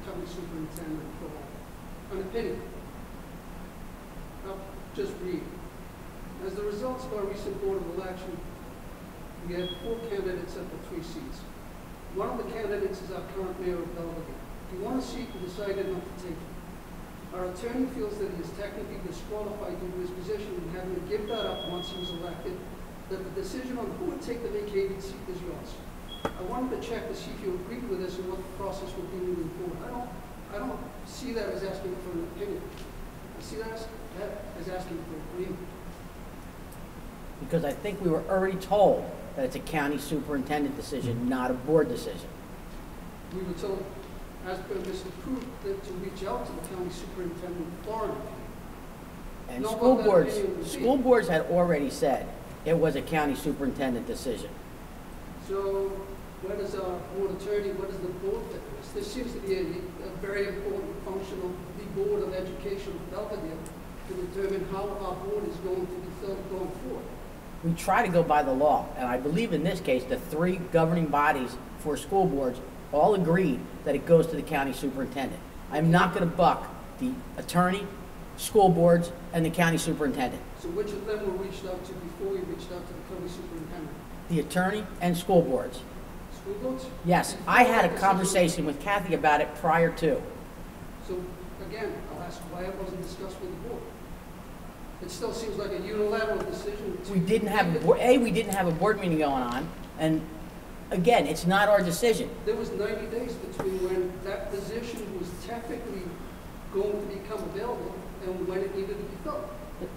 county superintendent for an opinion, I'll just read. As the results of our recent board of election, we had 4 candidates up for 3 seats. One of the candidates is our current mayor of Belvidere. He won a seat and decided not to take it. Our attorney feels that he is technically disqualified due to his position and having to give that up once he was elected, that the decision on who would take the vacated seat is yours. I wanted to check to see if you agreed with this and what the process would be moving forward. I don't see that as asking for an opinion. I see that as asking for agreement. Because I think we were already told that it's a county superintendent decision, not a board decision. We were told, as per Mr. Proof, that to reach out to the county superintendent for an opinion. And Know school what that boards, opinion would be. school boards had already said it was a county superintendent decision. So, where does our board attorney, what does the board fit in this? This seems to be a very important function of the Board of Education of Belvidere to determine how our board is going to be filled going forward. We try to go by the law, and I believe in this case, the 3 governing bodies for school boards all agreed that it goes to the county superintendent. I'm not going to buck the attorney, school boards, and the county superintendent. So which of them were reached out to before we reached out to the county superintendent? The attorney and school boards. School boards? Yes, I had a conversation with Kathy about it prior to. So, again, I'll ask why it wasn't discussed with the board. It still seems like a unilateral decision. We didn't have, we didn't have a board meeting going on, and again, it's not our decision. There was 90 days between when that position was technically going to become available and when it needed to be filled.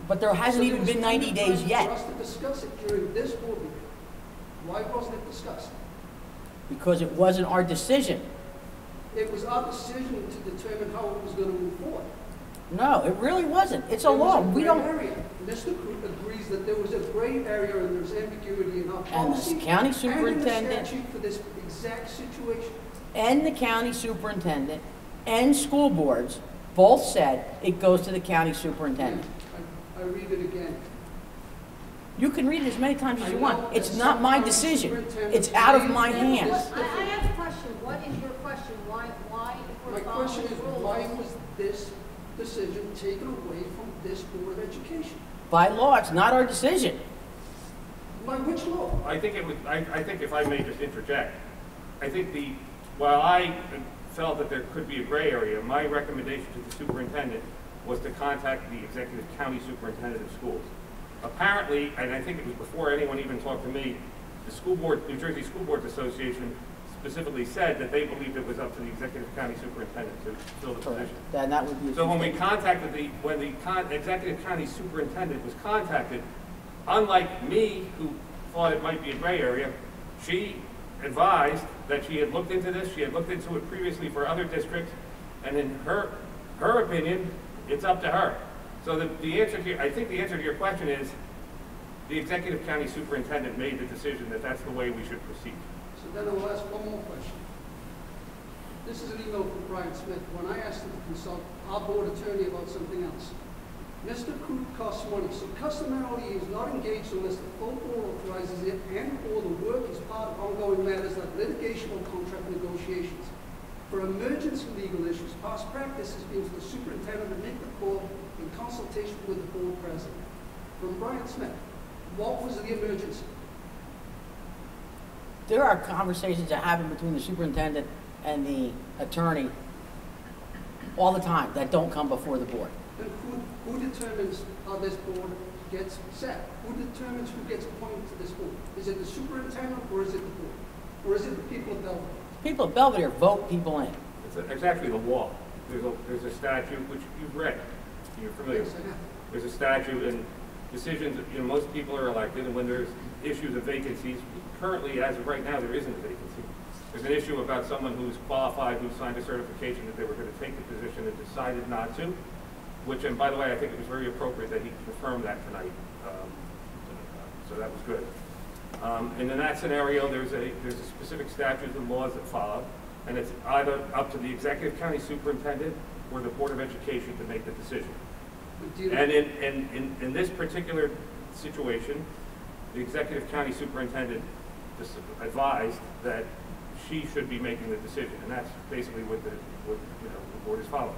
But there hasn't even been 90 days yet. For us to discuss it during this board meeting. Why wasn't it discussed? Because it wasn't our decision. It was our decision to determine how it was going to move forward. No, it really wasn't. It's a law. We don't. Mr. Crute agrees that there was a gray area and there's ambiguity in our policy. And the county superintendent. And in the statute for this exact situation. And the county superintendent and school boards both said it goes to the county superintendent. I read it again. You can read it as many times as you want. It's not my decision. It's out of my hands. I have a question. What is your question? Why if My we're question following is, the rules? why was this decision taken away from this Board of Education? By law, it's not our decision. By which law? I think if I may just interject, while I felt that there could be a gray area, my recommendation to the superintendent was to contact the executive county superintendent of schools. Apparently, and I think it was before anyone even talked to me, the school board, New Jersey School Boards Association specifically said that they believed it was up to the executive county superintendent to fill the position. Then that would be. So when the executive county superintendent was contacted, unlike me, who thought it might be a gray area, she advised that she had looked into this, she had looked into it previously for other districts, and in her opinion, it's up to her. So the answer to I think the answer to your question is the executive county superintendent made the decision that that's the way we should proceed. So then I will ask one more question. This is an email from Brian Smith. When I asked him to consult our board attorney about something else, Mr. Croup costs money, so customarily he is not engaged unless the full board authorizes it and/or the work is part of ongoing matters like litigation or contract negotiations. For emergency legal issues, past practice has been for the superintendent to make the call in consultation with the board president. From Brian Smith, what was the emergency? There are conversations that happen between the superintendent and the attorney all the time that don't come before the board. And who determines how this board gets set? Who determines who gets appointed to this board? Is it the superintendent or is it the board? Or is it the people of Belvidere? People at Belvidere vote people in. It's actually the law. There's a statute, which you've read. You're familiar Yes, with. I have. There's a statute and decisions, most people are elected, and when there's issues of vacancies, currently, as of right now, there isn't a vacancy. There's an issue about someone who's qualified, who signed a certification that they were going to take the position and decided not to, which, and by the way, I think it was very appropriate that he confirmed that tonight. So that was good. And in that scenario, there's a specific statutes and laws that follow, and it's either up to the executive county superintendent or the Board of Education to make the decision. And in this particular situation, the executive county superintendent advised that she should be making the decision, and that's basically what the board is following.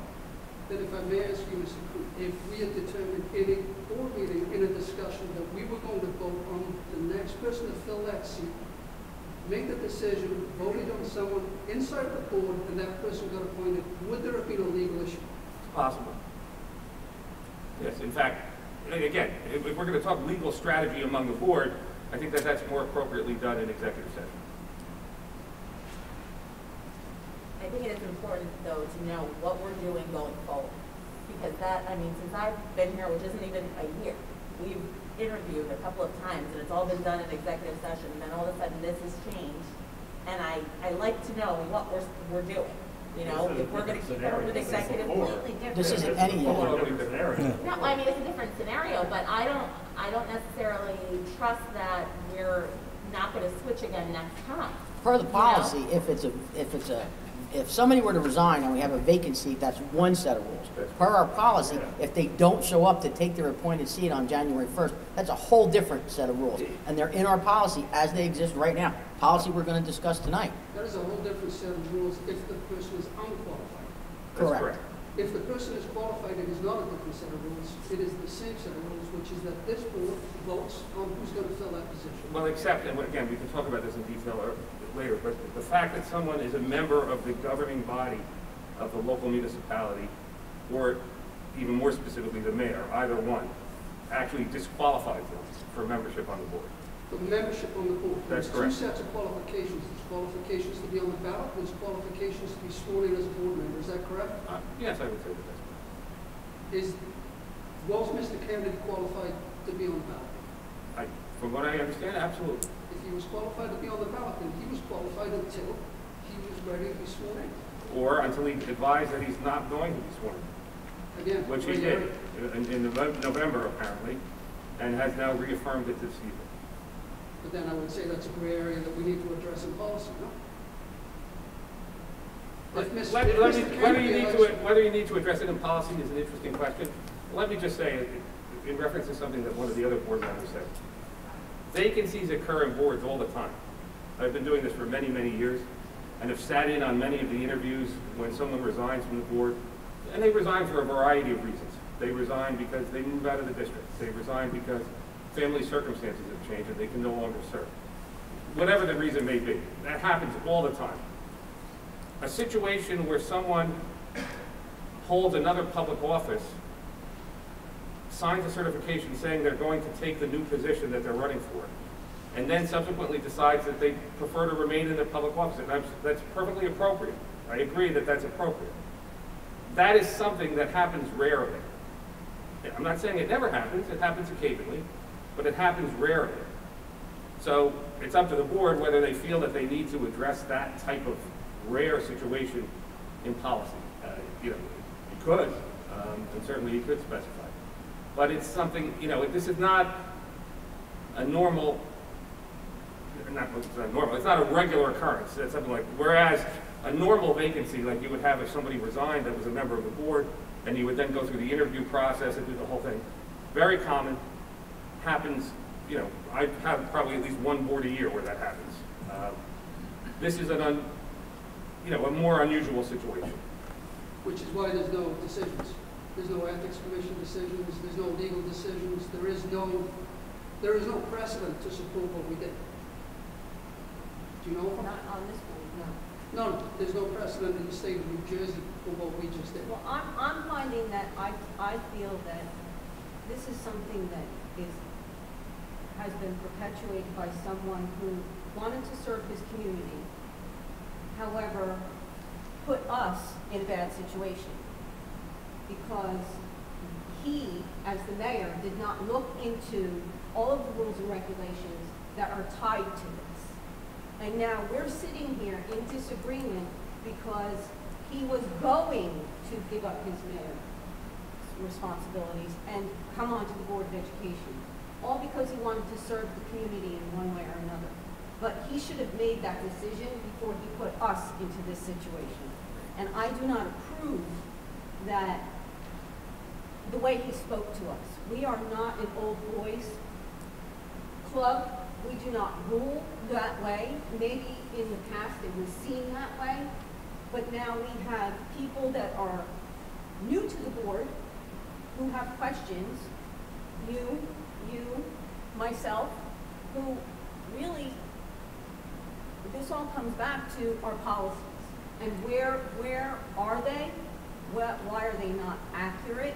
Then if I may ask you, Mr. Croup, if we had determined in a board meeting, in a discussion, that we were going to vote on the next person to fill that seat, make the decision, voted on someone inside the board, and that person got appointed, would there have been a legal issue? It's possible. Yes, in fact, again, if we're going to talk legal strategy among the board, I think that that's more appropriately done in executive session. I think it is important, though, to know what we're doing going forward. Because that, I mean, since I've been here, which isn't even a year, we've interviewed a couple of times, and it's all been done in executive session, and then all of a sudden this has changed. And I like to know what we're doing. You know, if we're going to keep going with executive, completely different. This isn't any No, I mean, it's a different scenario, but I don't necessarily trust that we're not going to switch again next time. Per the policy, if somebody were to resign and we have a vacancy, that's one set of rules. Per our policy, if they don't show up to take their appointed seat on January 1st, that's a whole different set of rules. And they're in our policy as they exist right now. Policy we're going to discuss tonight. That is a whole different set of rules if the person is unqualified. Correct. If the person is qualified, it is not a different set of rules. It is the same set of rules, which is that this board votes on who's going to fill that position. Well, except, and again, we can talk about this in detail later, but the fact that someone is a member of the governing body of the local municipality, or even more specifically the mayor, either one, actually disqualifies them for membership on the board. For membership on the board, That's there's correct. two sets of qualifications. There's qualifications to be on the ballot, there's qualifications to be sworn in as a board member. Is that correct? Yes, I would say that that's correct. Was Mr. Kennedy qualified to be on the ballot? From what I understand, absolutely. If he was qualified to be on the ballot, then he was qualified until he was ready to be sworn in. Or until he advised that he's not going to be sworn in. Again, Which he did in November, apparently, and has now reaffirmed it this evening. But then I would say that's a gray area that we need to address in policy, no? Whether you need to address it in policy is an interesting question. Let me just say, in reference to something that one of the other board members said, vacancies occur in boards all the time. I've been doing this for many, many years, and have sat in on many of the interviews when someone resigns from the board, and they resign for a variety of reasons. They resign because they move out of the district. They resign because family circumstances have changed and they can no longer serve. Whatever the reason may be, that happens all the time. A situation where someone holds another public office, signs a certification saying they're going to take the new position that they're running for, and then subsequently decides that they prefer to remain in their public office, and that's perfectly appropriate. I agree that that's appropriate. That is something that happens rarely. I'm not saying it never happens, it happens occasionally, but it happens rarely. So it's up to the board whether they feel that they need to address that type of rare situation in policy. You could, and certainly you could specify. But it's something, this is not a normal, it's not a regular occurrence. It's something like, whereas a normal vacancy like you would have if somebody resigned that was a member of the board, and you would then go through the interview process and do the whole thing. Very common, happens, you know, I have probably at least one board a year where that happens. This is a more unusual situation. Which is why there's no decisions. There's no ethics commission decisions, there's no legal decisions, there is no precedent to support what we did. Do you know? Not on this board, no. No, there's no precedent in the state of New Jersey for what we just did. Well, I'm finding that I feel that this is something that has been perpetuated by someone who wanted to serve his community, however, put us in a bad situation because he, as the mayor, did not look into all of the rules and regulations that are tied to this. And now we're sitting here in disagreement because he was going to give up his mayor's responsibilities and come onto the Board of Education, all because he wanted to serve the community in one way or another. But he should have made that decision before he put us into this situation. And I do not approve that the way he spoke to us. We are not an old boys club. We do not rule that way. Maybe in the past it was seen that way, but now we have people that are new to the board who have questions, you, myself, who really, this all comes back to our policies. And where are they? Why are they not accurate?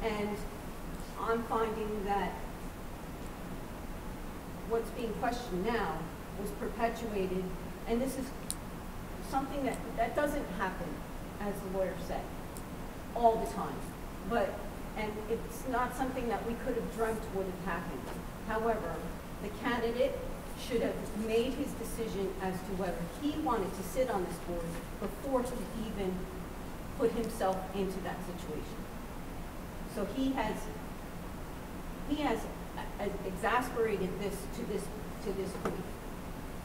And I'm finding that what's being questioned now was perpetuated, and this is something that doesn't happen, as the lawyers say, all the time. And it's not something that we could have dreamt would have happened. However, the candidate should have made his decision as to whether he wanted to sit on this board before he even put himself into that situation. So he has exasperated this to this point.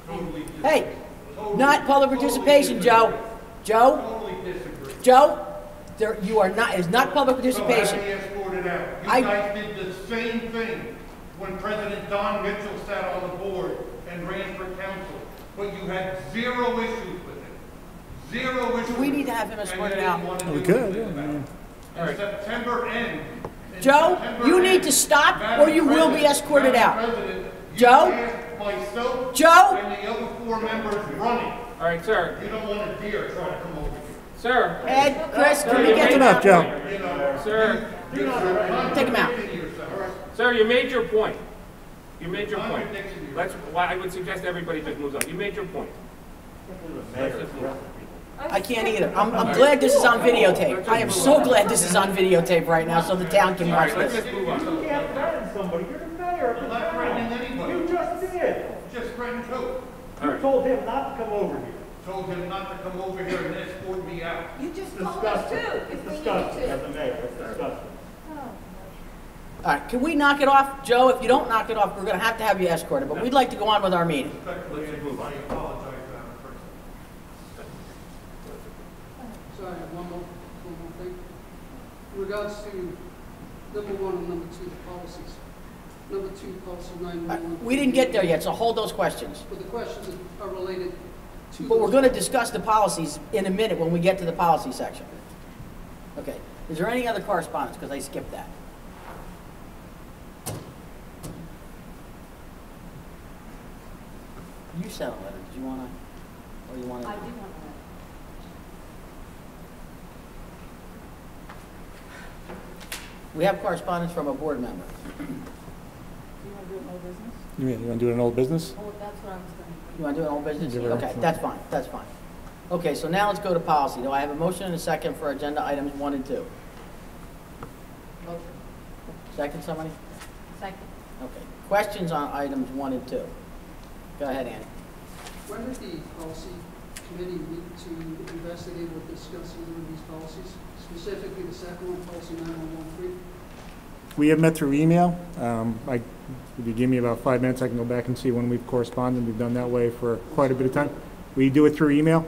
Totally disagree. Hey, Totally- not public participation, Joe. Joe? Totally disagree. Joe? You are not, it's not public So participation. have you escorted out? You I- guys did the same thing when President Don Mitchell sat on the board and ran for council, but you had zero issues with it. Zero issues. We need to have him escorted out. We could, yeah. All right. September end. Joe, you need to stop or you will be escorted out. Joe? Myself Joe? and the other 4 members running. All right, sir. You don't want to dare try to come over here. Sir. Ed, Chris, can we you get made to enough, your Joe. point. You know, Sir. you're not Take him out. contradicting yourself. Sir, you made your point. You made your point. Contradiction here. That's why I would suggest everybody just moves on. You made your point. Let's just move on. I can't either. I'm glad this is on videotape. I am so glad this is on videotape right now so the town can All watch right, let's this. just move on. You can't threaten somebody, you're the mayor of I'm the not threatening town. anybody. You just did. Just threatened too. All You right. told him not to come over here. Told him not to come over here and escort me out. You just told us Disgusting. to, It's if we need disgusting as to. a mayor, it's disgusting. All right, can we knock it off? Joe, if you don't knock it off, we're going to have you escorted, but we'd like to go on with our meeting. Respectfully, I apologize, Madam President. Sorry, one more thing. In regards to number 1 and number 2, the policies. Number 2, policy 911. We didn't get there yet, so hold those questions. But the questions are related to. But we're going to discuss the policies in a minute when we get to the policy section. Okay, is there any other correspondence? Because I skipped that. You sent a letter, did you want to, or you want to? I do want to. We have correspondence from a board member. Do you want to do it old business? You want to do an old business? Oh, that's what I was going to. You want to do an old business? Give her Okay, a- that's fine, that's fine. Okay, so now let's go to policy. Do I have a motion and a second for agenda items 1 and 2? Motion. Second, somebody? Second. Okay. Questions on items 1 and 2? Go ahead, Annie. When did the policy committee meet to investigate or discuss either of these policies? Specifically, the second one, policy 9113? We have met through email. If you give me about 5 minutes, I can go back and see when we've corresponded. We've done that way for quite a bit of time. We do it through email.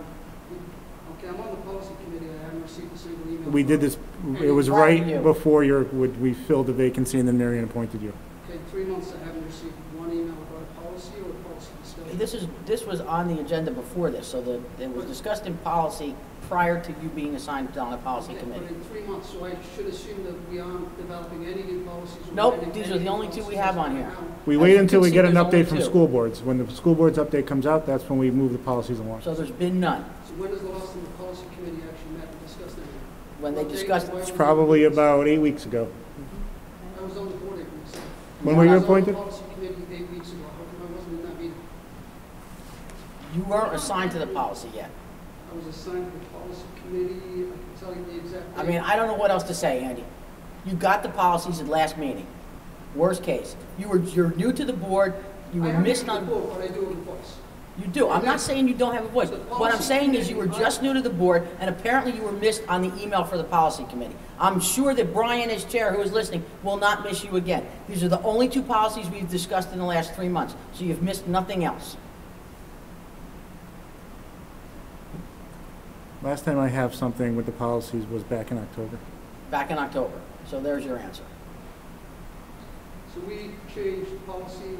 We did this, it was Prior to you. right before we filled the vacancy and then Marion appointed you. Okay, 3 months I haven't received one email about a policy or a policy discussion. This was on the agenda before this, so it was discussed in policy prior to you being assigned on the policy Okay, committee. but in 3 months, so I should assume that we aren't developing any new policies? or Nope, writing these any are the new only two we policies have on right here. now? We As wait you until can we see, get an there's only update from two. school boards. When the school board's update comes out, that's when we move the policies along. So there's been none. So when is the last time the policy committee actually met and discussed anything? When they What date, discussed, why It's was probably it- about 8 weeks ago. I was on the board 8 weeks ago. When were you I was on the appointed? policy committee 8 weeks ago. How come I wasn't in that meeting? you weren't assigned to the policy yet. I was assigned to the policy committee. I can tell you the exact date. I mean, I don't know what else to say, Andy. You got the policies at last meeting. Worst case, you're new to the board, you were missed on. But I do have a voice. You do. I'm not saying you don't have a voice. What I'm saying is you were just new to the board, and apparently you were missed on the email for the policy committee. I'm sure that Brian, as chair, who is listening, will not miss you again. These are the only two policies we've discussed in the last 3 months, so you've missed nothing else. Last time I have something with the policies was back in October. Back in October. So there's your answer. So we changed policy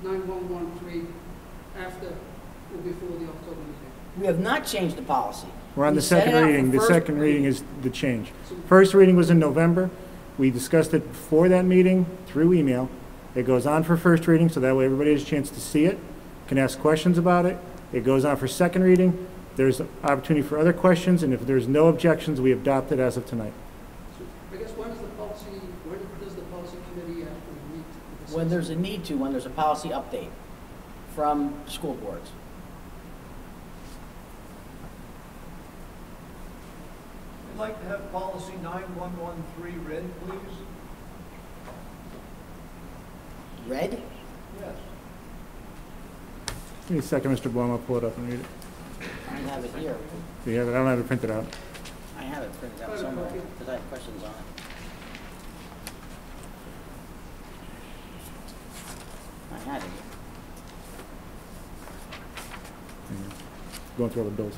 9113 after or before the October meeting. We have not changed the policy. We're on We the set it second out for reading. The first second reading is the change. First reading was in November. We discussed it before that meeting through email. It goes on for first reading, so that way everybody has a chance to see it, can ask questions about it. It goes on for second reading. There's opportunity for other questions, and if there's no objections, we adopt it as of tonight. So I guess when does the policy committee actually meet? to discuss When there's it? a need to, when there's a policy update from school boards. I'd like to have policy 9113 read, please. Red? Yes. Give me a second, Mr. Blum, I'll pull it up and read it. I have it here. Do you have it? I don't have it printed out. I have it printed out somewhere because I have questions on it. I had it. Going through all the bills.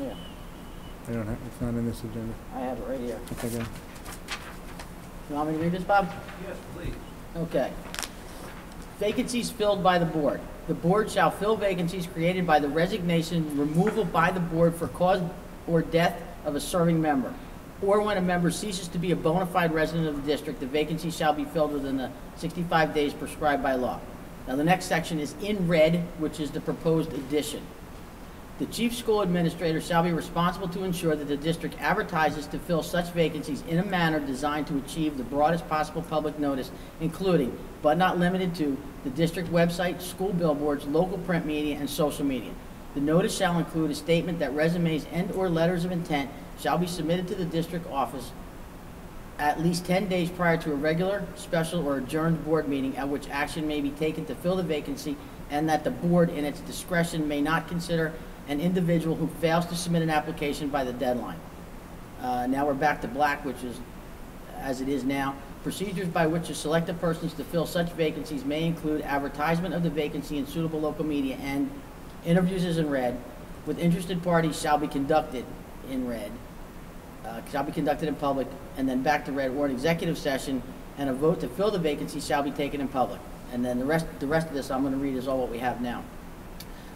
Yeah, I don't have, it's not in this agenda. I have it right here. Okay, good. You want me to read this, Bob? Yes, please. Okay. Vacancies filled by the board. The board shall fill vacancies created by the resignation, removal by the board for cause or death of a serving member, or when a member ceases to be a bona fide resident of the district, the vacancy shall be filled within the 65 days prescribed by law. Now, the next section is in red, which is the proposed addition. The chief school administrator shall be responsible to ensure that the district advertises to fill such vacancies in a manner designed to achieve the broadest possible public notice, including, but not limited to, the district website, school billboards, local print media, and social media. The notice shall include a statement that resumes and/or letters of intent shall be submitted to the district office at least 10 days prior to a regular, special, or adjourned board meeting at which action may be taken to fill the vacancy, and that the board, in its discretion, may not consider an individual who fails to submit an application by the deadline. Now we're back to black, which is as it is now. Procedures by which to select the persons to fill such vacancies may include advertisement of the vacancy in suitable local media, and interviews is in red, with interested parties shall be conducted in red, shall be conducted in public, and then back to red, or an executive session, and a vote to fill the vacancy shall be taken in public. And then the rest of this I'm going to read is all what we have now.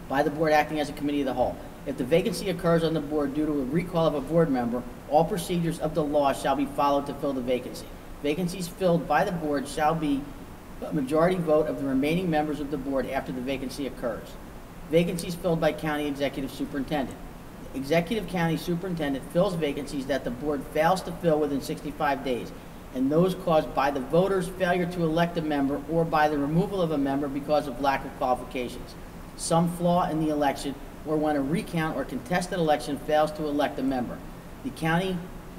By the board acting as a committee of the whole. If the vacancy occurs on the board due to a recall of a board member, all procedures of the law shall be followed to fill the vacancy. Vacancies filled by the board shall be a majority vote of the remaining members of the board after the vacancy occurs. Vacancies filled by county executive superintendent. Executive county superintendent fills vacancies that the board fails to fill within 65 days, and those caused by the voters' failure to elect a member or by the removal of a member because of lack of qualifications, some flaw in the election, or when a recount or contested election fails to elect a member.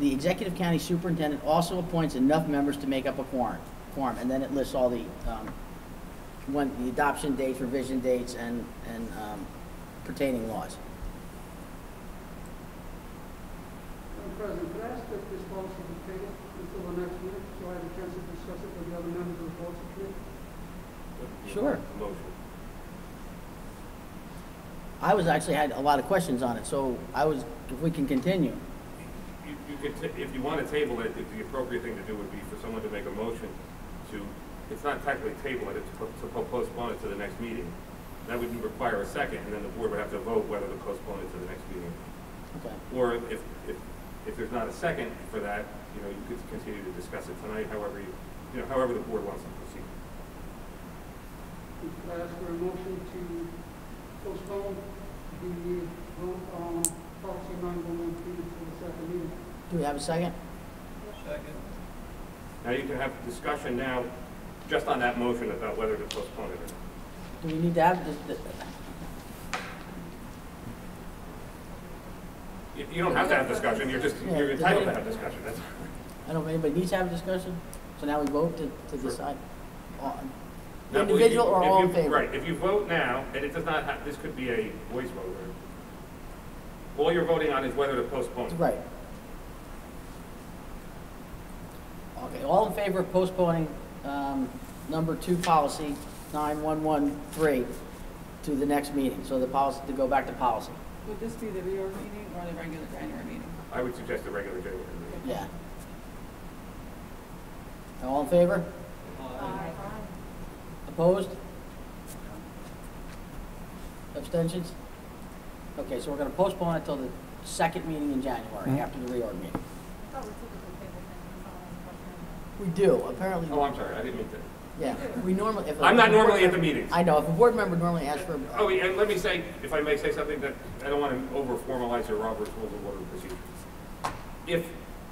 The executive county superintendent also appoints enough members to make up a quorum, and then it lists all the when the adoption dates, revision dates, and pertaining laws. President, could I ask that this policy be tabled until the next meeting, so I have a chance to discuss it with the other members of the policy committee? Sure. Motion. I was actually had a lot of questions on it, so if we can continue. You could, if you want to table it, the appropriate thing to do would be for someone to make a motion to, it's not technically table it, it's to postpone it to the next meeting. That would require a second, and then the board would have to vote whether to postpone it to the next meeting. Okay. Or if there's not a second for that, you could continue to discuss it tonight, however however the board wants to proceed. Could I ask for a motion to postpone the vote on policy 9113 to the second meeting? Do we have a second? Second. Now you can have discussion now, just on that motion about whether to postpone it or not. Do we need to have You don't have to have discussion, you're entitled to have discussion, that's. I don't know if anybody needs to have a discussion, so now we vote to decide on Now, individual or if all you- in favor? Right, if you vote now, and it does not have, this could be a voice vote, all you're voting on is whether to postpone it. Right. Okay, all in favor of postponing number 2 policy 9113 to the next meeting, so the policy, to go back to policy. Would this be the reorg meeting or the regular January meeting? I would suggest a regular January meeting. Yeah. All in favor? Aye. Opposed? Abstentions? Okay, so we're going to postpone it till the second meeting in January, after the reorg meeting. We do, apparently. Oh, I'm sorry, I didn't mean to. Yeah, we normally. I'm not normally at the meetings. I know, if a board member normally asks for. Oh, and let me say, if I may say something, that I don't want to over-formalize your Robert's Rules of Order procedure. If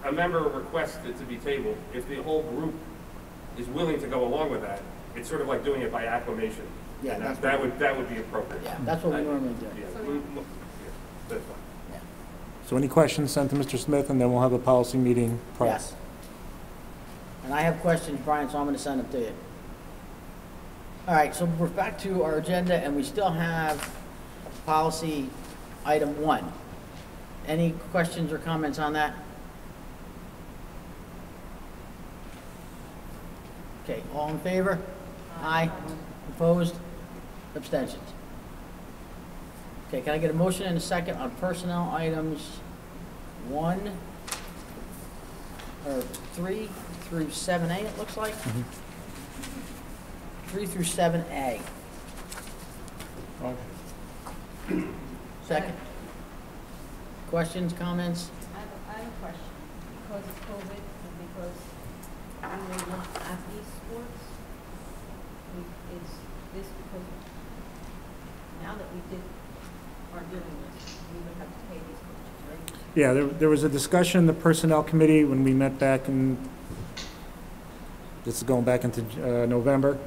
a member requests it to be tabled, if the whole group is willing to go along with that, it's sort of like doing it by acclamation. Yeah, And that's that would be appropriate. Yeah, that's what we normally do. Yeah, that's fine. Yeah. So any questions, sent to Mr. Smith, and then we'll have a policy meeting prior. Yes. And I have questions, Brian, so I'm going to send them to you. All right, so we're back to our agenda, and we still have policy item 1. Any questions or comments on that? Okay, all in favor? Aye. Opposed? Abstentions? Okay, can I get a motion and a second on personnel items 1, or 3 through 7A, it looks like? 3 through 7A. Second. Questions, comments? I have a question. Because of COVID and because we may look at these sports, is this because now that we are doing this, we would have to pay these coaches, right? Yeah, there was a discussion in the Personnel Committee when we met back in, this is going back into November,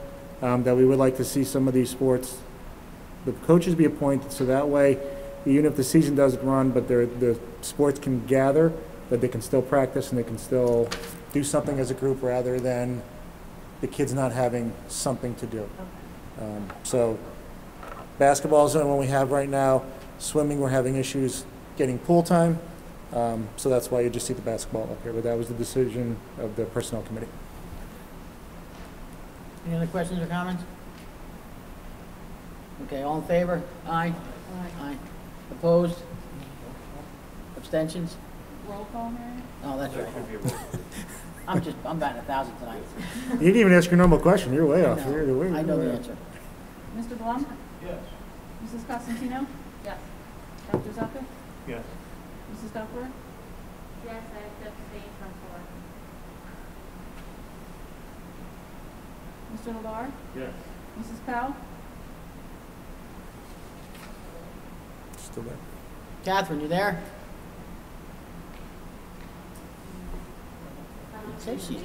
that we would like to see some of these sports, the coaches be appointed, so that way, even if the season doesn't run, but the sports can gather, that they can still practice and they can still do something as a group rather than the kids not having something to do. So basketball is the one we have right now. Swimming, we're having issues getting pool time. So that's why you just see the basketball up here, but that was the decision of the Personnel Committee. Any other questions or comments? Okay, all in favor? Aye. Aye. Opposed? Abstentions? Roll call, Mary? Oh, that's That right. should be a vote. I'm batting 1,000 tonight. You didn't even ask your normal question. You're way off. I know the answer. Mr. Blum? Yes. Mrs. Costantino? Yes. Dr. Zucker? Yes. Mrs. Duckworth? Yes, I have to abstain from 4. Mr. LeVar? Yes. Mrs. Powell? Still there? Catherine, you there? Say she's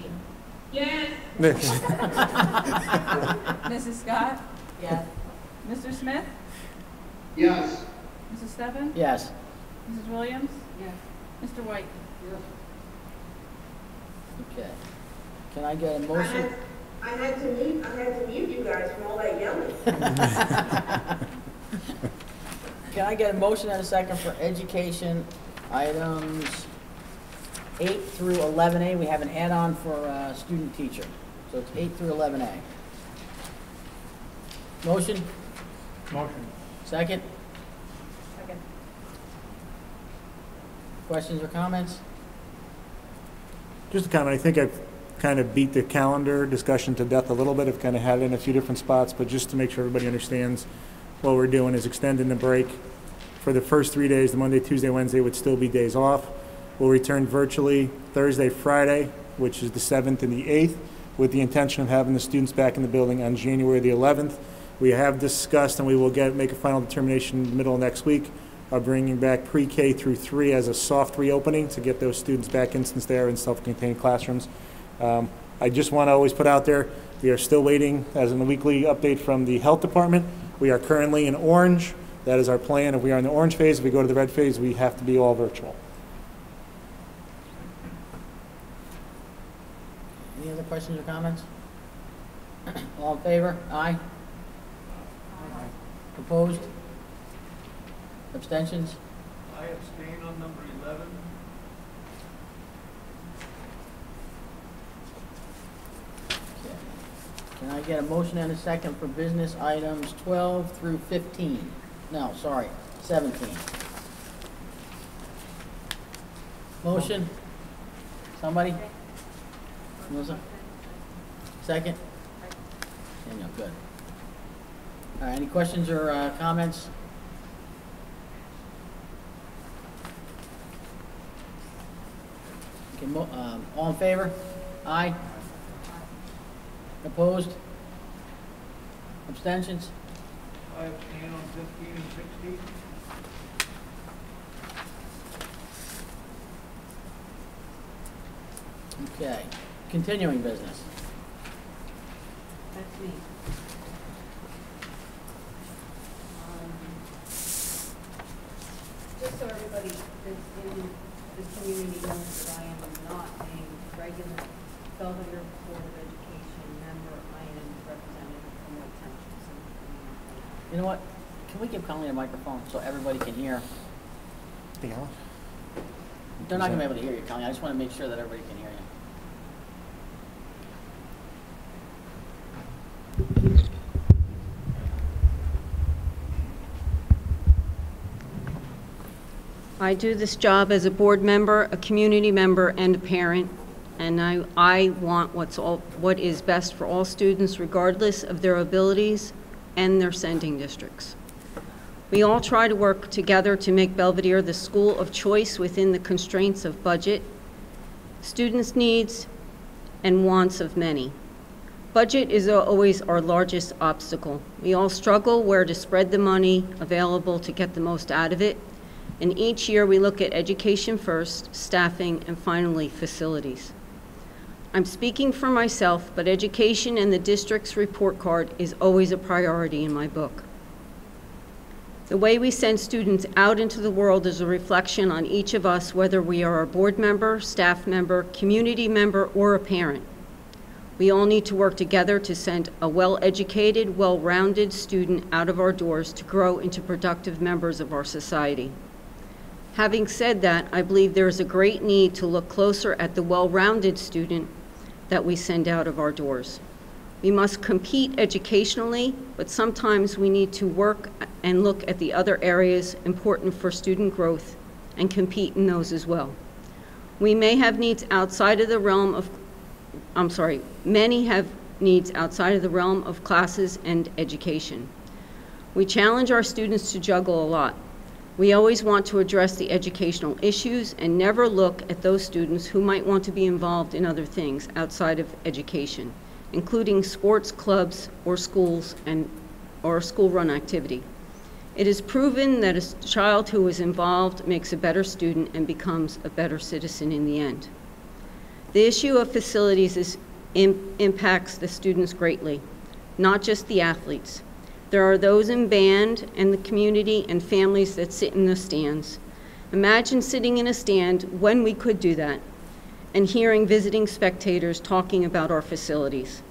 there. Mrs. Scott? Yes. Mr. Smith? Yes. Mrs. Steffen? Yes. Mrs. Williams? Yes. Mr. White? Okay. Can I get a motion? I had to mute you guys from all that yelling. Can I get a motion and a second for education items 8 through 11A. We have an add-on for student teacher. So it's 8 through 11A. Motion? Motion. Second? Second. Questions or comments? Just a comment, I think I've kind of beat the calendar discussion to death a little bit. I've kind of had it in a few different spots, but just to make sure everybody understands what we're doing is extending the break. For the first 3 days, the Monday, Tuesday, Wednesday would still be days off. We'll return virtually Thursday, Friday, which is the 7th and the 8th, with the intention of having the students back in the building on January the 11th. We have discussed, and we will make a final determination in the middle of next week, of bringing back pre-K through 3 as a soft reopening to get those students back in since they are in self-contained classrooms. I just want to always put out there, we are still waiting as in a weekly update from the health department. We are currently in orange. That is our plan. If we are in the orange phase, if we go to the red phase, we have to be all virtual. Any other questions or comments? All in favor? Aye. Opposed? Abstentions? I abstain on number 11. Okay. Can I get a motion and a second for business items 12 through 15? No, sorry, 17. Motion? Somebody? Melissa? Second? Daniel, good. All right, any questions or comments? Okay, all in favor? Aye. Opposed? Abstentions? I abstain on 15 and 16. Okay, continuing business. That's me. Just so everybody that's in this community knows that I am not a regular Belvidere Board of Education member. I am representative from White Township. You know what? Can we give Conley a microphone so everybody can hear? Yeah. They're not gonna be able to hear you, Conley. I just wanna make sure that everybody can hear you. I do this job as a board member, a community member, and a parent, and I want what is best for all students regardless of their abilities and their sending districts. We all try to work together to make Belvidere the school of choice within the constraints of budget, students' needs, and wants of many. Budget is always our largest obstacle. We all struggle where to spread the money available to get the most out of it. And each year we look at education first, staffing, and finally facilities. I'm speaking for myself, but education and the district's report card is always a priority in my book. The way we send students out into the world is a reflection on each of us, whether we are a board member, staff member, community member, or a parent. We all need to work together to send a well-educated, well-rounded student out of our doors to grow into productive members of our society. Having said that, I believe there is a great need to look closer at the well-rounded student that we send out of our doors. We must compete educationally, but sometimes we need to work and look at the other areas important for student growth and compete in those as well. We may have needs outside of the realm of, many have needs outside of the realm of classes and education. We challenge our students to juggle a lot. We always want to address the educational issues and never look at those students who might want to be involved in other things outside of education, including sports clubs or schools or a school-run activity. It is proven that a child who is involved makes a better student and becomes a better citizen in the end. The issue of facilities impacts the students greatly, not just the athletes. There are those in band and the community and families that sit in the stands. Imagine sitting in a stand when we could do that and hearing visiting spectators talking about our facilities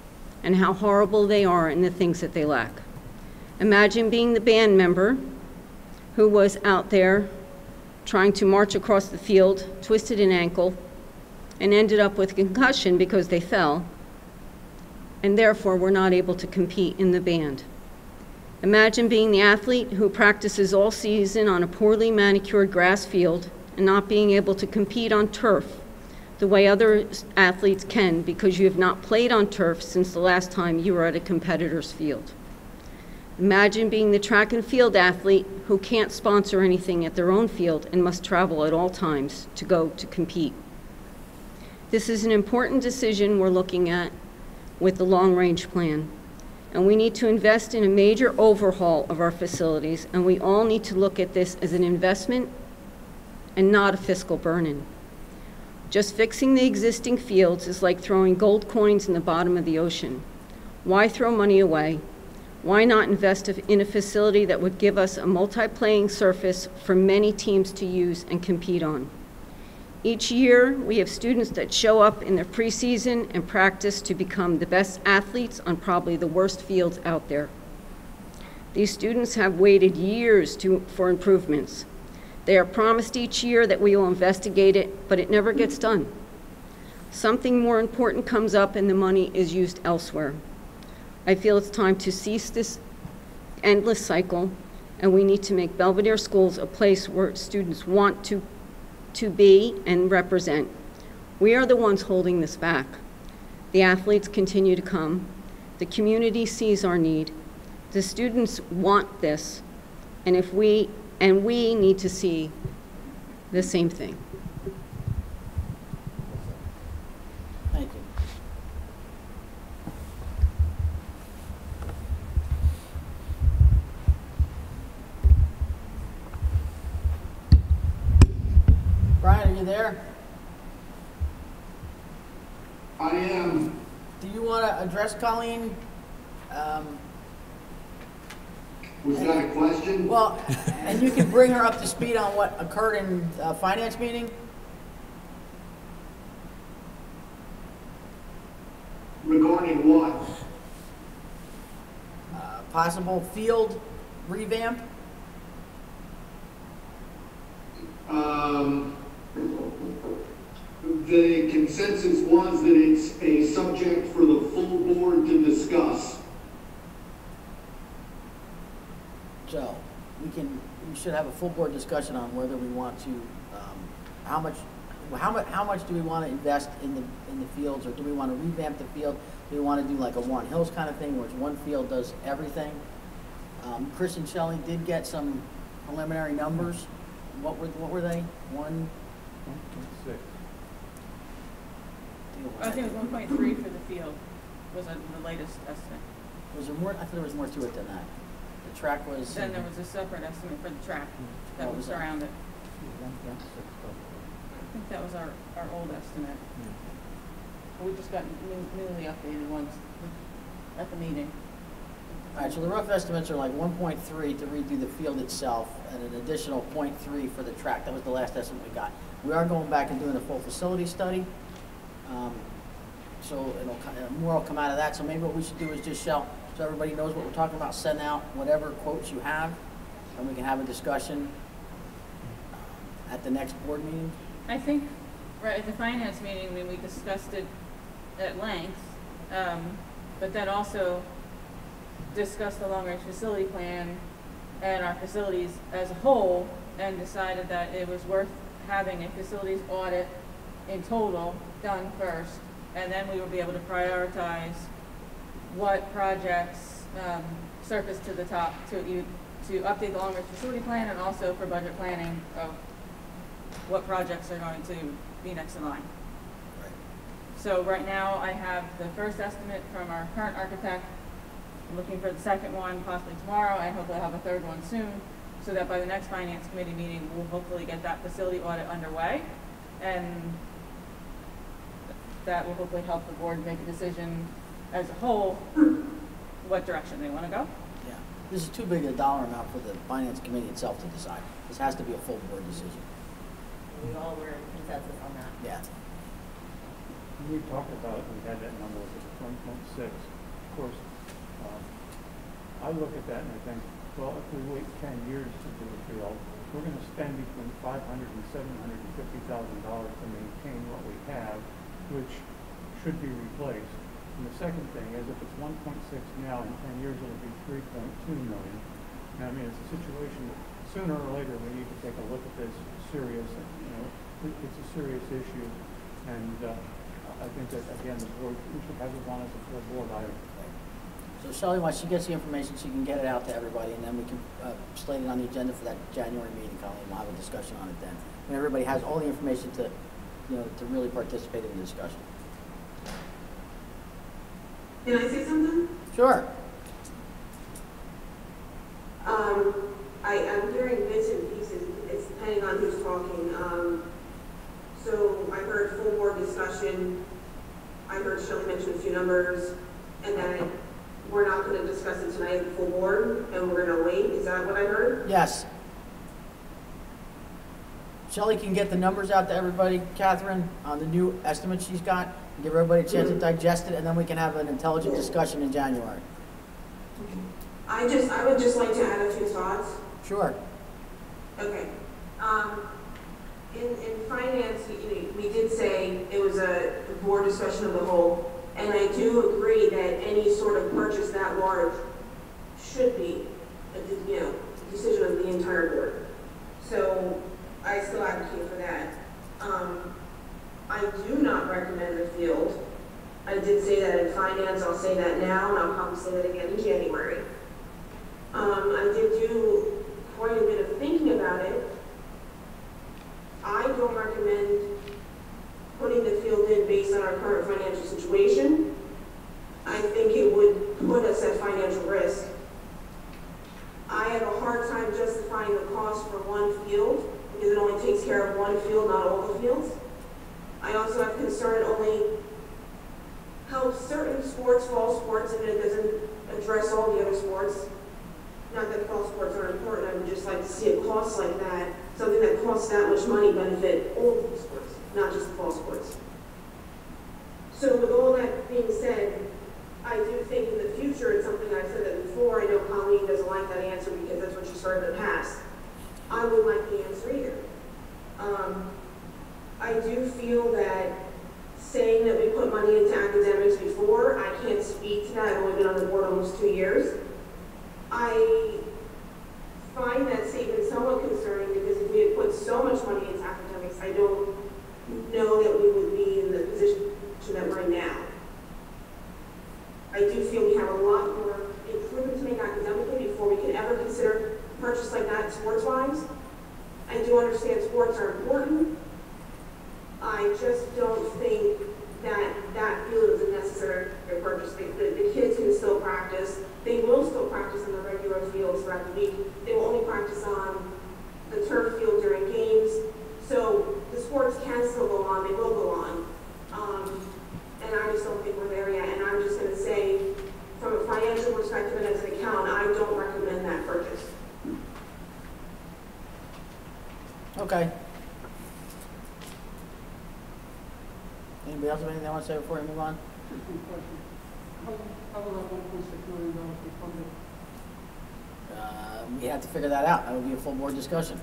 and how horrible they are and the things that they lack. Imagine being the band member who was out there trying to march across the field, twisted an ankle, and ended up with a concussion because they fell, and therefore were not able to compete in the band. Imagine being the athlete who practices all season on a poorly manicured grass field and not being able to compete on turf the way other athletes can because you have not played on turf since the last time you were at a competitor's field. Imagine being the track and field athlete who can't sponsor anything at their own field and must travel at all times to go to compete. This is an important decision we're looking at with the long-range plan, and we need to invest in a major overhaul of our facilities, and we all need to look at this as an investment and not a fiscal burden. Just fixing the existing fields is like throwing gold coins in the bottom of the ocean. Why throw money away? Why not invest in a facility that would give us a multi-playing surface for many teams to use and compete on? Each year, we have students that show up in their preseason and practice to become the best athletes on probably the worst fields out there. These students have waited years for improvements. They are promised each year that we will investigate it, but it never gets done. Something more important comes up and the money is used elsewhere. I feel it's time to cease this endless cycle, and we need to make Belvidere schools a place where students want to be and represent. We are the ones holding this back. The athletes continue to come. The community sees our need. The students want this, and we need to see the same thing. Thank you. Brian, are you there? I am. Do you want to address Colleen? Was that a question? Well, and you can bring her up to speed on what occurred in finance meeting? Regarding what? Possible field revamp? The consensus was that it's a subject for the full board to discuss. So, we should have a full board discussion on whether we want to, how much do we want to invest in the fields, or do we want to revamp the field? Do we want to do like a Warren Hills kind of thing, where one field does everything? Chris and Shelley did get some preliminary numbers. What were they? 1.6. I think it was 1.3 for the field, was the latest estimate. Was there more? I thought there was more to it than that. The track was. Then there was a separate estimate for the track that What was was that? around it. I think that was our old estimate. We just got newly updated ones at the meeting. All right, so the rough estimates are like 1.3 to redo the field itself, and an additional 0.3 for the track. That was the last estimate we got. We are going back and doing a full facility study. So more will come out of that. So maybe what we should do is just so everybody knows what we're talking about, send out whatever quotes you have, and we can have a discussion at the next board meeting. I think, right, at the finance meeting, we discussed it at length, but then also discussed the long-range facility plan and our facilities as a whole, and decided that it was worth having a facilities audit in total done first, and then we will be able to prioritize what projects surface to the top to update the long-range facility plan, and also for budget planning of what projects are going to be next in line. Right. So right now I have the first estimate from our current architect. I'm looking for the second one possibly tomorrow, and hopefully I'll have a third one soon, so that by the next finance committee meeting we'll hopefully get that facility audit underway, and that will hopefully help the board make a decision as a whole what direction they want to go. Yeah, this is too big a dollar amount for the finance committee itself to decide. This has to be a full board decision. We all were in consensus on that. Yeah. We talked about it, we had that number, it was 1.6. Of course, I look at that and I think, well, if we wait 10 years to do a field, we're gonna spend between $500,000 and $750,000 to maintain what we have, which should be replaced. And the second thing is, if it's 1.6 now, in 10 years it'll be 3.2 million. And I mean, it's a situation that sooner or later we need to take a look at this serious, it's a serious issue. And I think that, again, the board, we should have it on as a full board item. So Shelley, once she gets the information, she can get it out to everybody, and then we can slate it on the agenda for that January meeting, Colleen. We'll have a discussion on it then. And everybody has all the information to, to really participate in the discussion. Can I say something? Sure. I'm hearing bits and pieces. It's depending on who's talking. So I heard full board discussion. I heard Shelley mention a few numbers, and then we're not going to discuss it tonight at the full board, and we're going to wait. Is that what I heard? Yes. Shelley can get the numbers out to everybody, Catherine, on the new estimate she's got, and give everybody a chance to digest it, and then we can have an intelligent discussion in January. I would just like to add a few thoughts. Sure. Okay. In finance, we did say it was a board discussion of the whole, and I do agree that any sort of purchase that large should be a decision of the entire board. So I still advocate for that. I do not recommend the field. I did say that in finance, I'll say that now, and I'll probably say that again in January. I did do quite a bit of thinking about it. I don't recommend putting the field in based on our current financial situation. I think it would put us at financial risk. I have a hard time justifying the cost for one field because it only takes care of one field, not all the fields. I also have concern it only helps certain sports, fall sports, and it doesn't address all the other sports. Not that fall sports aren't important, I would just like to see a cost like that, something that costs that much money benefit all of the sports, not just the fall sports. So with all that being said, I do think in the future, it's something I've said that before, I know Colleen doesn't like that answer because that's what she started in the past. I would like the answer either. I do feel that saying that we put money into academics before, I can't speak to that, I've only been on the board almost 2 years. I find that statement somewhat concerning because if we had put so much money into academics, I don't know that we would be in the position that we're in now. I do feel we have a lot more improvement to make academically before we can ever consider a purchase like that sports-wise. I do understand sports are important. I just don't think that that field is a necessary purchase. The kids can still practice. They will still practice on the regular fields throughout the week. They will only practice on the turf field during games. So the sports can still go on. They will go on. And I just don't think we're there yet. And I'm just going to say, from a financial perspective and as an accountant, I don't recommend that purchase. Okay. Anybody else have anything they want to say before we move on? Just one question. How will that $1.6 million be funded? We have to figure that out. That will be a full board discussion.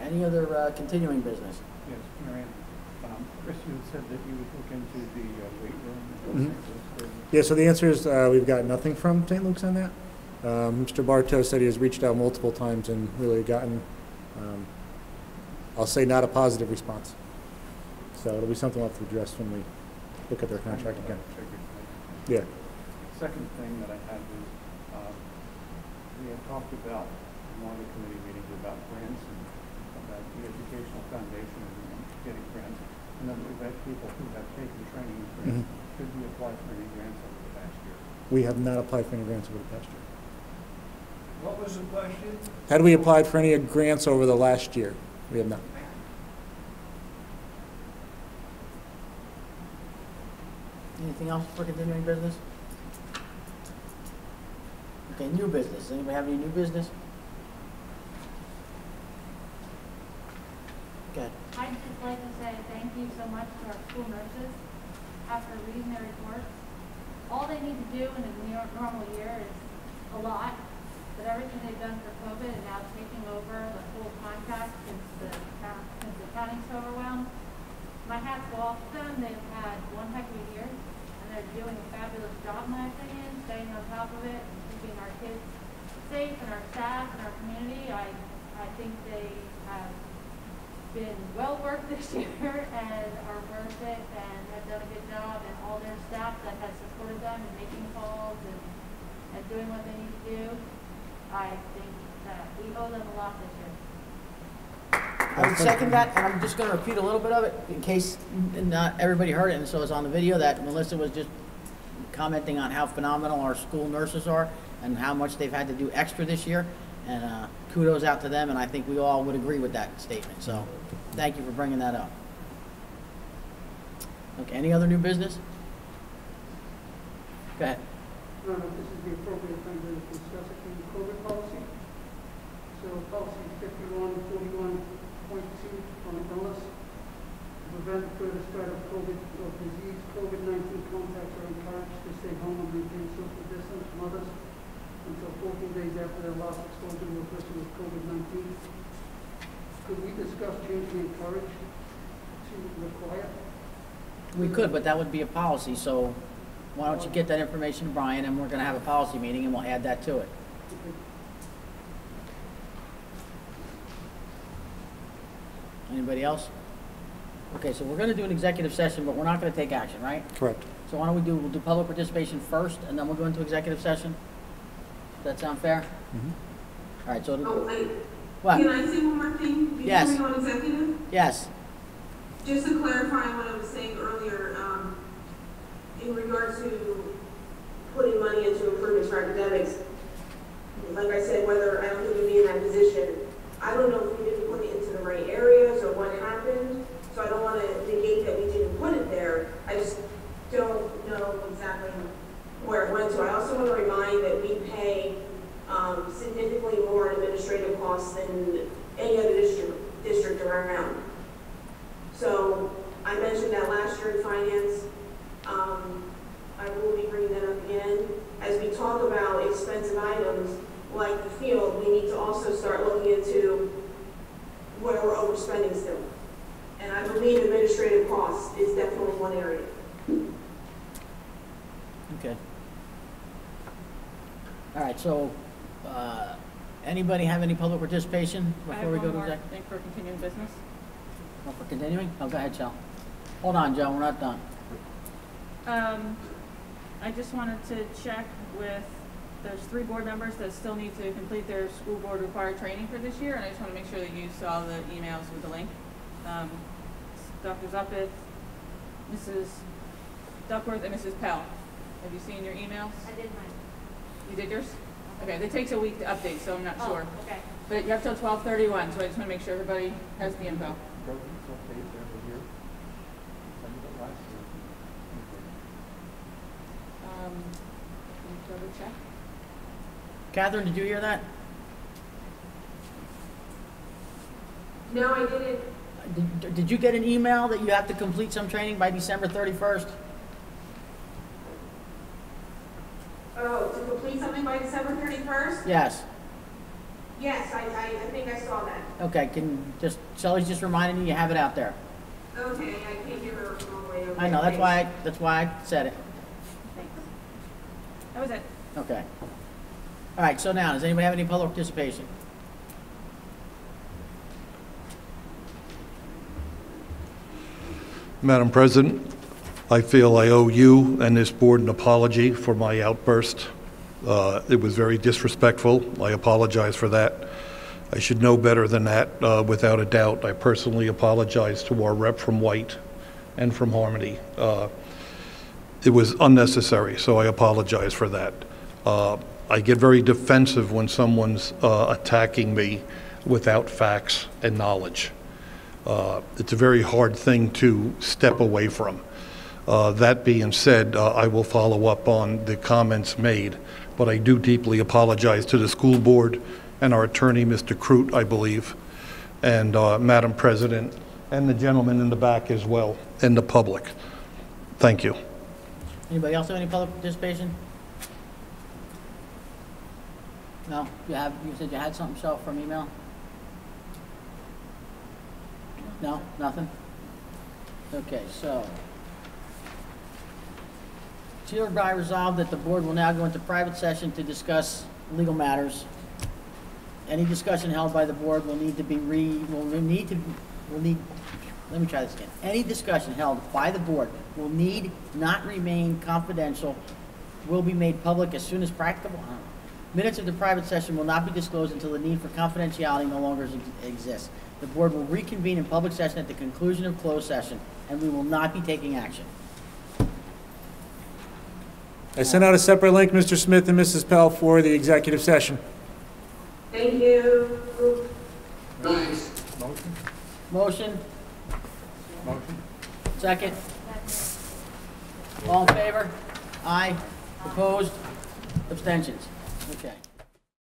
Any other continuing business? Yes, Marianne. Chris, you had said that you would look into the weight room. Mm-hmm. Yeah, so the answer is we've got nothing from St. Luke's on that. Mr. Bartow said he has reached out multiple times and really gotten, I'll say, not a positive response. So it'll be something we'll have to address when we look at their contract again. Yeah. Second thing that I had was we had talked about in one of the committee meetings about grants and about the educational foundation and getting grants. And then we've had people who have taken training and grants. Mm-hmm. Should we apply for any grants over the past year? We have not applied for any grants over the past year. What was the question? Had we applied for any grants over the last year? We have not. Anything else for continuing business? Okay, new business. Anybody have any new business? Okay. I'd just like to say thank you so much to our school nurses. After reading their reports, all they need to do in a normal year is a lot, but everything they've done for COVID and now taking over the full contract since the county's so overwhelmed, my hat's go off to them. They've had one heck of a year, and they're doing a fabulous job, in my opinion, staying on top of it and keeping our kids safe and our staff and our community. I think they have been well worked this year and are worth it and have done a good job, and all their staff that has supported them in making calls and doing what they need to do. I think that we owe them a lot this year. I would second that, and I'm just going to repeat a little bit of it in case not everybody heard it, and so it's on the video that Melissa was just commenting on how phenomenal our school nurses are and how much they've had to do extra this year. And kudos out to them, and I think we all would agree with that statement. So thank you for bringing that up. Okay, any other new business? Go ahead. I don't know if this is the appropriate time to discuss it in the COVID policy. So policy 5141.2 on illness. To prevent further spread of COVID or disease, COVID-19 contacts are encouraged to stay home and maintain social distance from others until 14 days after their last exposure to a person with COVID-19. Could we discuss changing encourage to require? We could, but that would be a policy, so why don't you get that information to Brian, and we're going to have a policy meeting, and we'll add that to it. Okay. Anybody else? Okay, so we're going to do an executive session, but we're not going to take action, right? Correct. So why don't we'll do public participation first, and then we'll go into executive session? Does that sound fair? Mm-hmm. All right, so... Oh, What? Can I say one more thing before Yes. we go on executive? Yes. Just to clarify what I was saying earlier, in regards to putting money into improvements for academics, like I said, whether I don't think we'd be in that position, I don't know if we didn't put it into the right areas or what happened, so I don't want to negate that we didn't put it there. I just don't know exactly where it went to. I also want to remind that we pay significantly more in administrative costs than any other district around. So I mentioned that last year in finance. I will be bringing that up again. As we talk about expensive items like the field, we need to also start looking into where we're overspending still. And I believe administrative costs is definitely one area. Okay. All right, so anybody have any public participation before we go to executive? I think for continuing business. Oh, for continuing? Oh, go ahead, Joe. Hold on, Joe, we're not done. I just wanted to check with, there's 3 board members that still need to complete their school board required training for this year, and I just want to make sure that you saw the emails with the link. Dr. Zuppeth, Mrs. Duckworth, and Mrs. Pell. Have you seen your emails? I did mine. You did yours? Okay, it takes a week to update, so I'm not sure. Okay. But you have till 12/31, so I just want to make sure everybody has the info. Double check. Catherine, did you hear that? No, I didn't. Did you get an email that you have to complete some training by December 31st? Oh, to complete something by December 31st? Yes. Yes, I think I saw that. Okay, Shelley's just reminding you have it out there. Okay, I can't hear her from all the way over. I know, that's why I said it. Thanks. That was it. Okay. All right, so now, does anybody have any public participation? Madam President, I feel I owe you and this board an apology for my outburst. It was very disrespectful. I apologize for that. I should know better than that, without a doubt. I personally apologize to our rep from White and from Harmony. It was unnecessary, so I apologize for that. I get very defensive when someone's attacking me without facts and knowledge. It's a very hard thing to step away from. That being said, I will follow up on the comments made, but I do deeply apologize to the school board and our attorney, Mr. Crute, I believe, and Madam President, and the gentleman in the back as well, and the public. Thank you. Anybody else have any public participation? No? You said you had something, Michelle, from email? No? Nothing? Okay, so. It's hereby resolved that the board will now go into private session to discuss legal matters. Any discussion held by the board will need to be let me try this again. Any discussion held by the board will not remain confidential, will be made public as soon as practicable. Minutes of the private session will not be disclosed until the need for confidentiality no longer exists. The board will reconvene in public session at the conclusion of closed session, and we will not be taking action. I sent out a separate link, Mr. Smith and Mrs. Pell, for the executive session. Thank you. Thanks. Motion? Motion? Second? All in favor? Aye. Opposed? Abstentions? Okay.